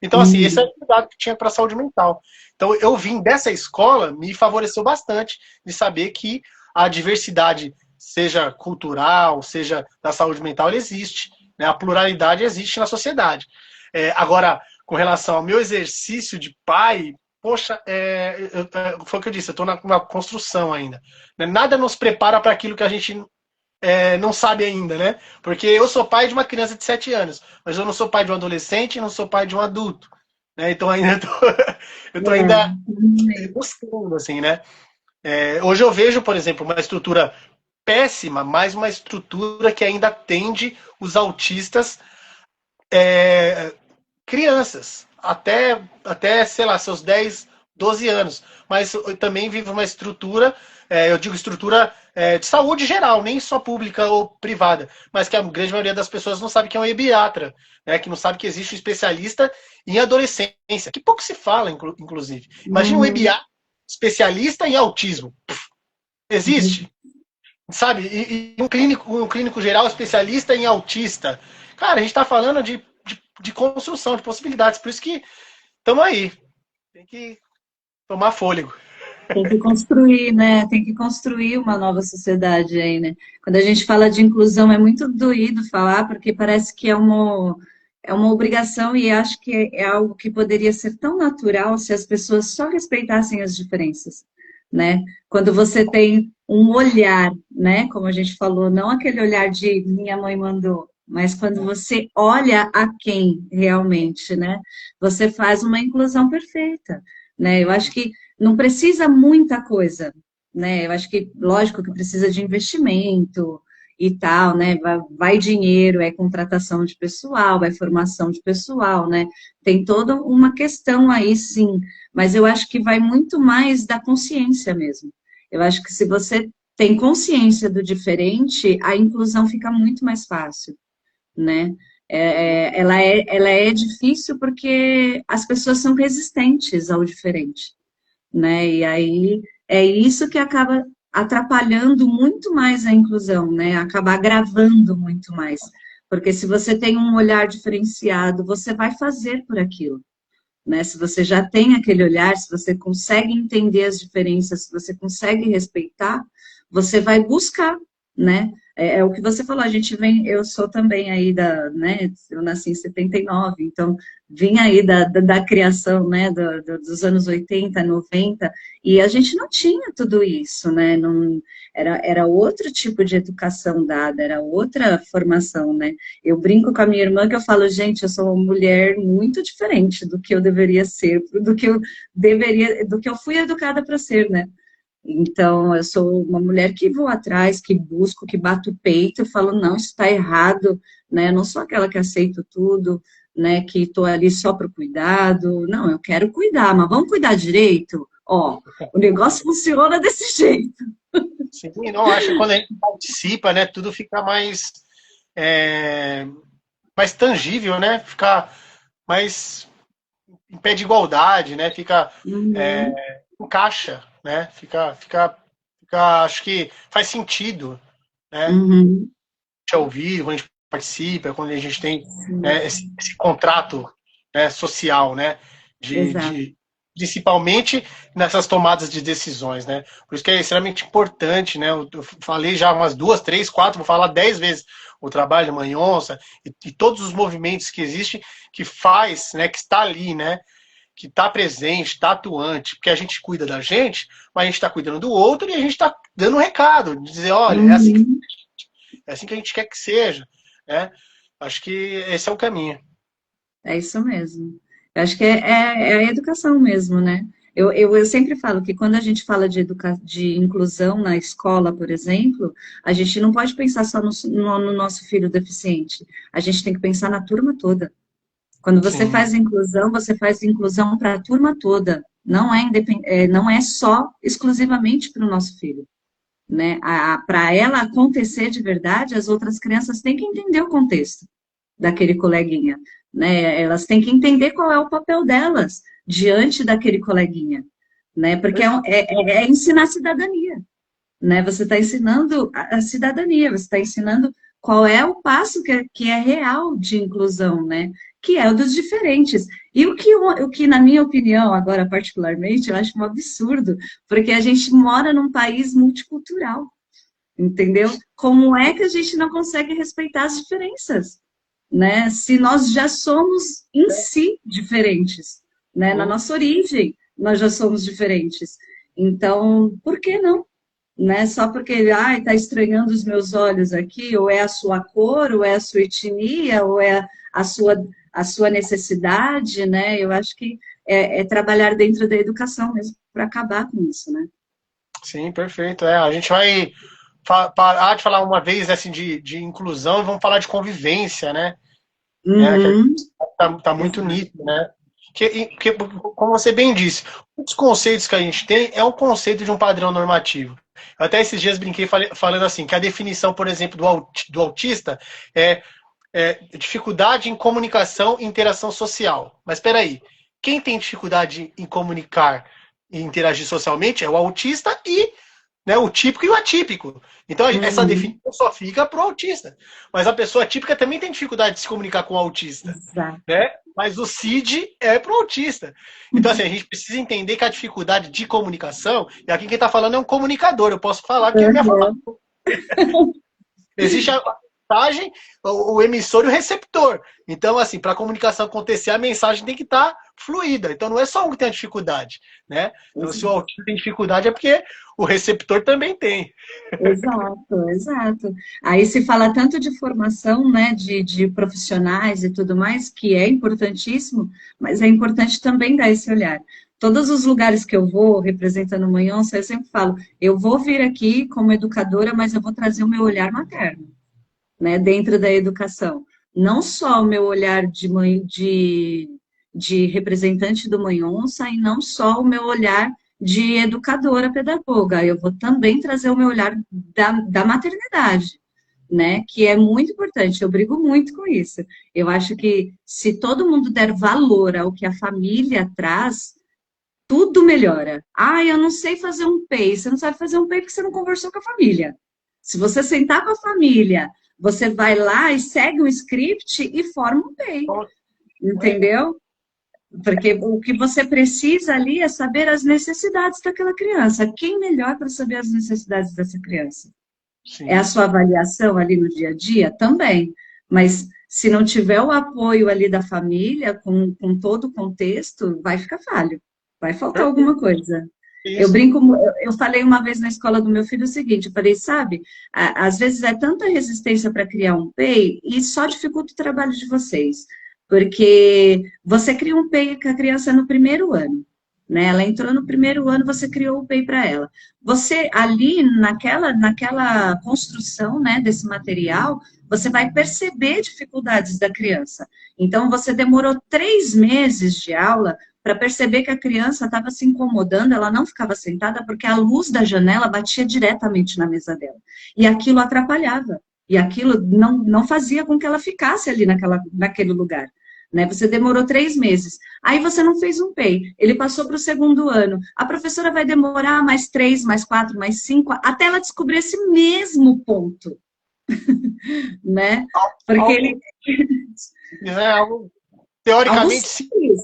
Então, assim, esse é Uhum, o cuidado que tinha para a saúde mental. Então, eu vim dessa escola, me favoreceu bastante de saber que a diversidade seja cultural, seja da saúde mental, ele existe. Né? A pluralidade existe na sociedade. Agora, com relação ao meu exercício de pai, poxa, foi o que eu disse, eu estou na construção ainda. Né? Nada nos prepara para aquilo que a gente não sabe ainda, né? Porque eu sou pai de uma criança de 7 anos, mas eu não sou pai de um adolescente e não sou pai de um adulto. Né? Então ainda eu estou ainda buscando, assim, né? Hoje eu vejo, por exemplo, uma estrutura péssima, mas uma estrutura que ainda atende os autistas crianças, até, sei lá, seus 10, 12 anos. Mas eu também vivo uma estrutura, eu digo estrutura de saúde geral, nem só pública ou privada, mas que a grande maioria das pessoas não sabe que é um ebiatra, né, que não sabe que existe um especialista em adolescência, que pouco se fala, inclusive. Imagina um ebiatra especialista em autismo. Existe? Sabe? E um clínico geral especialista em autista. Cara, a gente está falando de construção, de possibilidades. Por isso que estamos aí. Tem que tomar fôlego. Tem que construir, né? Tem que construir uma nova sociedade aí, né? Quando a gente fala de inclusão, é muito doído falar, porque parece que é uma obrigação e acho que é algo que poderia ser tão natural se as pessoas só respeitassem as diferenças, né? Quando você tem um olhar, né? Como a gente falou, não aquele olhar de minha mãe mandou, mas quando você olha a quem realmente, né? Você faz uma inclusão perfeita, né? Eu acho que não precisa muita coisa, né? Eu acho que, lógico que precisa de investimento e tal, né? Vai dinheiro, é contratação de pessoal, vai formação de pessoal, né? Tem toda uma questão aí, sim, mas eu acho que vai muito mais da consciência mesmo. Eu acho que se você tem consciência do diferente, a inclusão fica muito mais fácil, né? Ela é difícil porque as pessoas são resistentes ao diferente, né? E aí é isso que acaba atrapalhando muito mais a inclusão, né? Acaba agravando muito mais. Porque se você tem um olhar diferenciado, você vai fazer por aquilo, né? Se você já tem aquele olhar, se você consegue entender as diferenças, se você consegue respeitar, você vai buscar, né? É o que você falou, a gente vem, eu sou também aí né, eu nasci em 79, então vim aí da criação, né, dos anos 80, 90, e a gente não tinha tudo isso, né, não, era outro tipo de educação dada, era outra formação, né. Eu brinco com a minha irmã que eu falo, gente, eu sou uma mulher muito diferente do que eu deveria ser, do que eu fui educada para ser, né. Então, eu sou uma mulher que vou atrás, que busco, que bato o peito, eu falo, não, isso está errado, né? Eu não sou aquela que aceito tudo, né? Que estou ali só para o cuidado. Não, eu quero cuidar, mas vamos cuidar direito? Ó, o negócio funciona desse jeito. Sim, não, acho que quando a gente participa, né, tudo fica mais tangível, né? Fica mais em pé de igualdade, né? Fica encaixa, né? Acho que faz sentido, né? Uhum. Ouvir quando a gente participa, quando a gente tem, né, esse contrato, né, social, né? Exato. Principalmente nessas tomadas de decisões, né? Por isso que é extremamente importante, né? Eu falei já umas 2, 3, 4, vou falar 10 vezes o trabalho da Mãe Onça e todos os movimentos que existem, que faz, né? Que está ali, né? Que está presente, está atuante, porque a gente cuida da gente, mas a gente está cuidando do outro e a gente está dando um recado, dizer, olha, é assim que a gente quer que seja, né? Acho que esse é o caminho. É isso mesmo. Eu acho que é a educação mesmo, né? Eu sempre falo que quando a gente fala de inclusão na escola, por exemplo, a gente não pode pensar só no nosso filho deficiente. A gente tem que pensar na turma toda. Quando Sim. você faz inclusão para a turma toda. Não é só exclusivamente para o nosso filho, né? Para ela acontecer de verdade, as outras crianças têm que entender o contexto daquele coleguinha, né? Elas têm que entender qual é o papel delas diante daquele coleguinha, né? Porque é ensinar cidadania, né? Você está ensinando a cidadania, você está ensinando qual é o passo que é real de inclusão, né? Que é o dos diferentes. E o que, na minha opinião, agora particularmente, eu acho um absurdo, porque a gente mora num país multicultural, entendeu? Como é que a gente não consegue respeitar as diferenças, né? Se nós já somos em si diferentes, né? Na nossa origem, nós já somos diferentes. Então, por que não? Né? Só porque, ai, tá estranhando os meus olhos aqui, ou é a sua cor, ou é a sua etnia, ou é a sua, a sua necessidade, né? Eu acho que é trabalhar dentro da educação mesmo para acabar com isso, né? Sim, perfeito. A gente vai parar de falar uma vez assim de inclusão e vamos falar de convivência, né? Que Uhum, tá muito exato. nítido, né? Como você bem disse, os conceitos que a gente tem é um conceito de um padrão normativo. Eu até esses dias brinquei falando assim, que a definição, por exemplo, do autista é dificuldade em comunicação e interação social. Mas espera aí, quem tem dificuldade em comunicar e interagir socialmente é o autista e, né, o típico e o atípico. Então, essa Uhum, definição só fica para o autista. Mas a pessoa típica também tem dificuldade de se comunicar com o autista, exato. né? Mas o CID é para o autista. Então, assim, a gente precisa entender que a dificuldade de comunicação, e aqui quem está falando é um comunicador, eu posso falar que é minha formação. Uhum, Existe a mensagem, o emissor e o receptor. Então, assim, para a comunicação acontecer, a mensagem tem que estar fluida. Então, não é só um que tem a dificuldade, né? Então, se o exato. autista tem dificuldade, é porque o receptor também tem. Exato, exato. Aí se fala tanto de formação, né, de profissionais e tudo mais, que é importantíssimo, mas é importante também dar esse olhar. Todos os lugares que eu vou representando o Manhonça, eu sempre falo, eu vou vir aqui como educadora, mas eu vou trazer o meu olhar materno, né, dentro da educação. Não só o meu olhar de representante do Mãe Onça e não só o meu olhar de educadora pedagoga, eu vou também trazer o meu olhar da maternidade, né? Que é muito importante, eu brigo muito com isso. Eu acho que se todo mundo der valor ao que a família traz, tudo melhora. Ah, eu não sei fazer um PEI. Você não sabe fazer um PEI porque você não conversou com a família. Se você sentar com a família, você vai lá e segue um script e forma um PEI, entendeu? Porque o que você precisa ali é saber as necessidades daquela criança. Quem melhor para saber as necessidades dessa criança? É a Sim. sua avaliação ali no dia a dia? Também. Mas se não tiver o apoio ali da família, com todo o contexto, vai ficar falho. Vai faltar alguma Perfeito. coisa. Eu Isso. brinco, eu falei uma vez na escola do meu filho o seguinte, eu falei, sabe, às vezes é tanta resistência para criar um PEI e só dificulta o trabalho de vocês, porque você cria um PEI com a criança no primeiro ano, né? Ela entrou no primeiro ano, você criou o PEI para ela. Você ali naquela construção, né, desse material, você vai perceber dificuldades da criança. Então, você demorou 3 meses de aula para perceber que a criança estava se incomodando, ela não ficava sentada porque a luz da janela batia diretamente na mesa dela. E aquilo atrapalhava. E aquilo não fazia com que ela ficasse ali naquele lugar. Né? Você demorou 3 meses. Aí você não fez um PEI. Ele passou para o segundo ano. A professora vai demorar mais 3, mais 4, mais 5, até ela descobrir esse mesmo ponto. Né? Porque ele. Algo, né, algo Algo teoricamente sim. simples.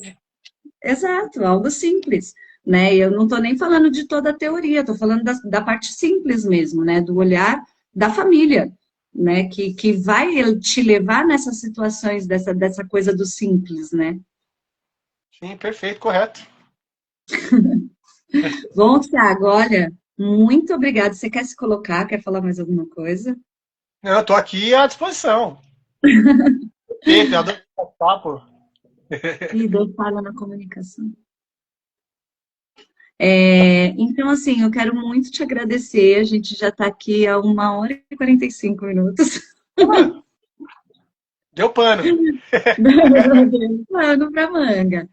Exato, algo simples, né? Eu não estou nem falando de toda a teoria, estou falando da parte simples mesmo, né? Do olhar da família, né? Que vai te levar nessas situações dessa coisa do simples, né? Sim, perfeito, correto. Bom, Thiago, olha, muito obrigada. Você quer se colocar? Quer falar mais alguma coisa? Eu estou aqui à disposição. Perfeito, eu adoro esse papo. Ih, deu falha na comunicação. Então, assim, eu quero muito te agradecer. A gente já está aqui há 1h45. Deu pano. Pano para manga.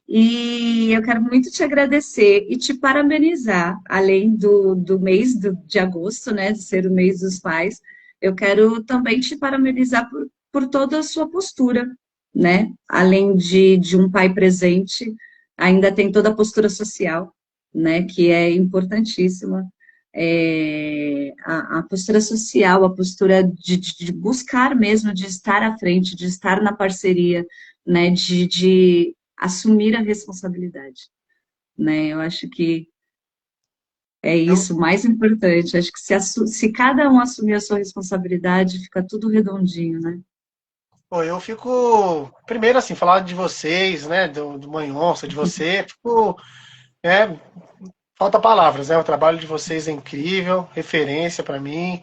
E eu quero muito te agradecer e te parabenizar, além do mês de agosto, né, de ser o mês dos pais, eu quero também te parabenizar por toda a sua postura, né? Além de um pai presente, ainda tem toda a postura social, né, que é importantíssima. A postura social, a postura de buscar mesmo, de estar à frente, de estar na parceria, né, de assumir a responsabilidade, né? Eu acho que É Eu, isso, o mais importante. Acho que se cada um assumir a sua responsabilidade, fica tudo redondinho, né? pô, eu fico, primeiro assim, falar de vocês, né, do Mãe Onça, de você, fico, né, falta palavras, né, o trabalho de vocês é incrível, referência para mim,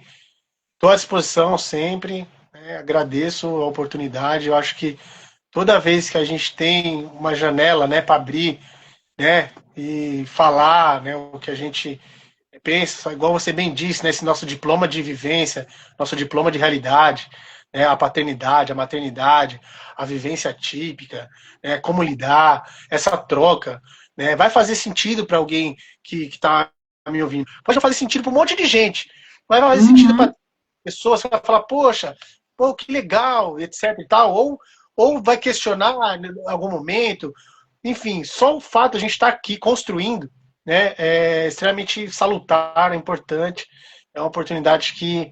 estou à disposição sempre, né, agradeço a oportunidade, eu acho que toda vez que a gente tem uma janela, né, para abrir, né, e falar, né, o que a gente pensa, igual você bem disse, né, esse nosso diploma de vivência, nosso diploma de realidade, né, a paternidade, a maternidade, a vivência típica, né, como lidar, essa troca, né, vai fazer sentido para alguém que está me ouvindo. Pode não fazer sentido para um monte de gente, mas vai fazer sentido para Uhum. pessoas que vão falar, poxa, pô, que legal, etc e tal, ou vai questionar em algum momento, enfim, só o fato de a gente estar aqui construindo, né, é extremamente salutar, é importante, é uma oportunidade que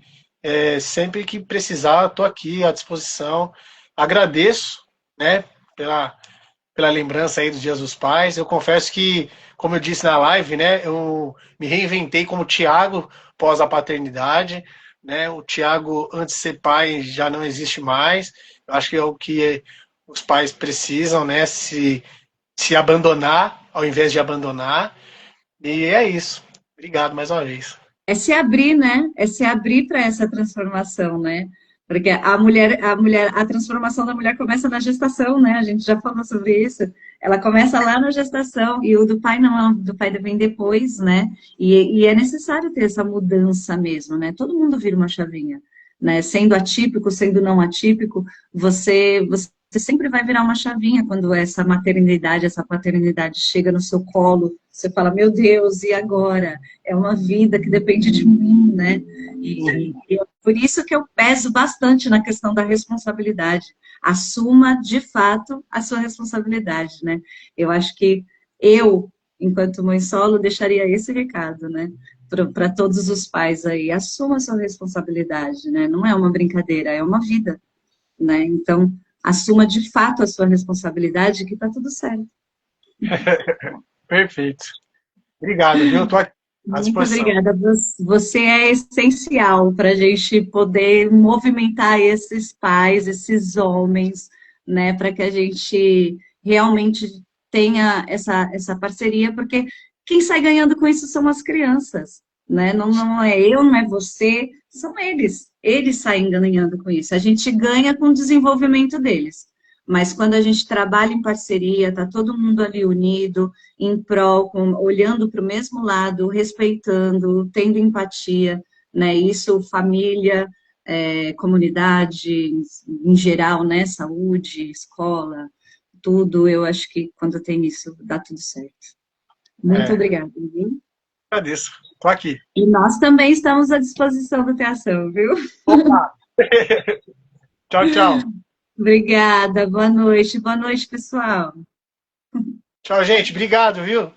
sempre que precisar, estou aqui à disposição. Agradeço, né, pela lembrança aí dos Dias dos Pais. Eu confesso que, como eu disse na live, né, eu me reinventei como Tiago pós a paternidade, né? O Tiago antes de ser pai já não existe mais. Eu acho que é o que os pais precisam, né, se abandonar ao invés de abandonar. E é isso. Obrigado mais uma vez. É se abrir, né? É se abrir para essa transformação, né? Porque a transformação da mulher começa na gestação, né? A gente já falou sobre isso. Ela começa lá na gestação e o do pai não, do pai vem depois, né? E é necessário ter essa mudança mesmo, né? Todo mundo vira uma chavinha, né? Sendo atípico, sendo não atípico, você sempre vai virar uma chavinha quando essa maternidade, essa paternidade chega no seu colo. Você fala, meu Deus, e agora? É uma vida que depende de mim, né? Por isso que eu peso bastante na questão da responsabilidade. Assuma, de fato, a sua responsabilidade, né? Eu acho que eu, enquanto mãe solo, deixaria esse recado, né? Para todos os pais aí. Assuma a sua responsabilidade, né? Não é uma brincadeira, é uma vida, né? Então, assuma de fato a sua responsabilidade que tá tudo certo. Perfeito. Obrigado, viu? Estou à Muito disposição. obrigada. Você é essencial para a gente poder movimentar esses pais, esses homens, né, para que a gente realmente tenha essa parceria, porque quem sai ganhando com isso são as crianças, né? Não é eu, não é você, são eles. Eles saem ganhando com isso. A gente ganha com o desenvolvimento deles. Mas quando a gente trabalha em parceria, tá todo mundo ali unido, em prol, olhando para o mesmo lado, respeitando, tendo empatia, né? Isso, família, comunidade, em geral, né? Saúde, escola, tudo, eu acho que quando tem isso, dá tudo certo. Muito É, obrigada, viu? agradeço. Estou aqui. E nós também estamos à disposição do Teação, viu? Opa! Tchau, tchau. Obrigada, boa noite, pessoal. Tchau, gente. Obrigado, viu?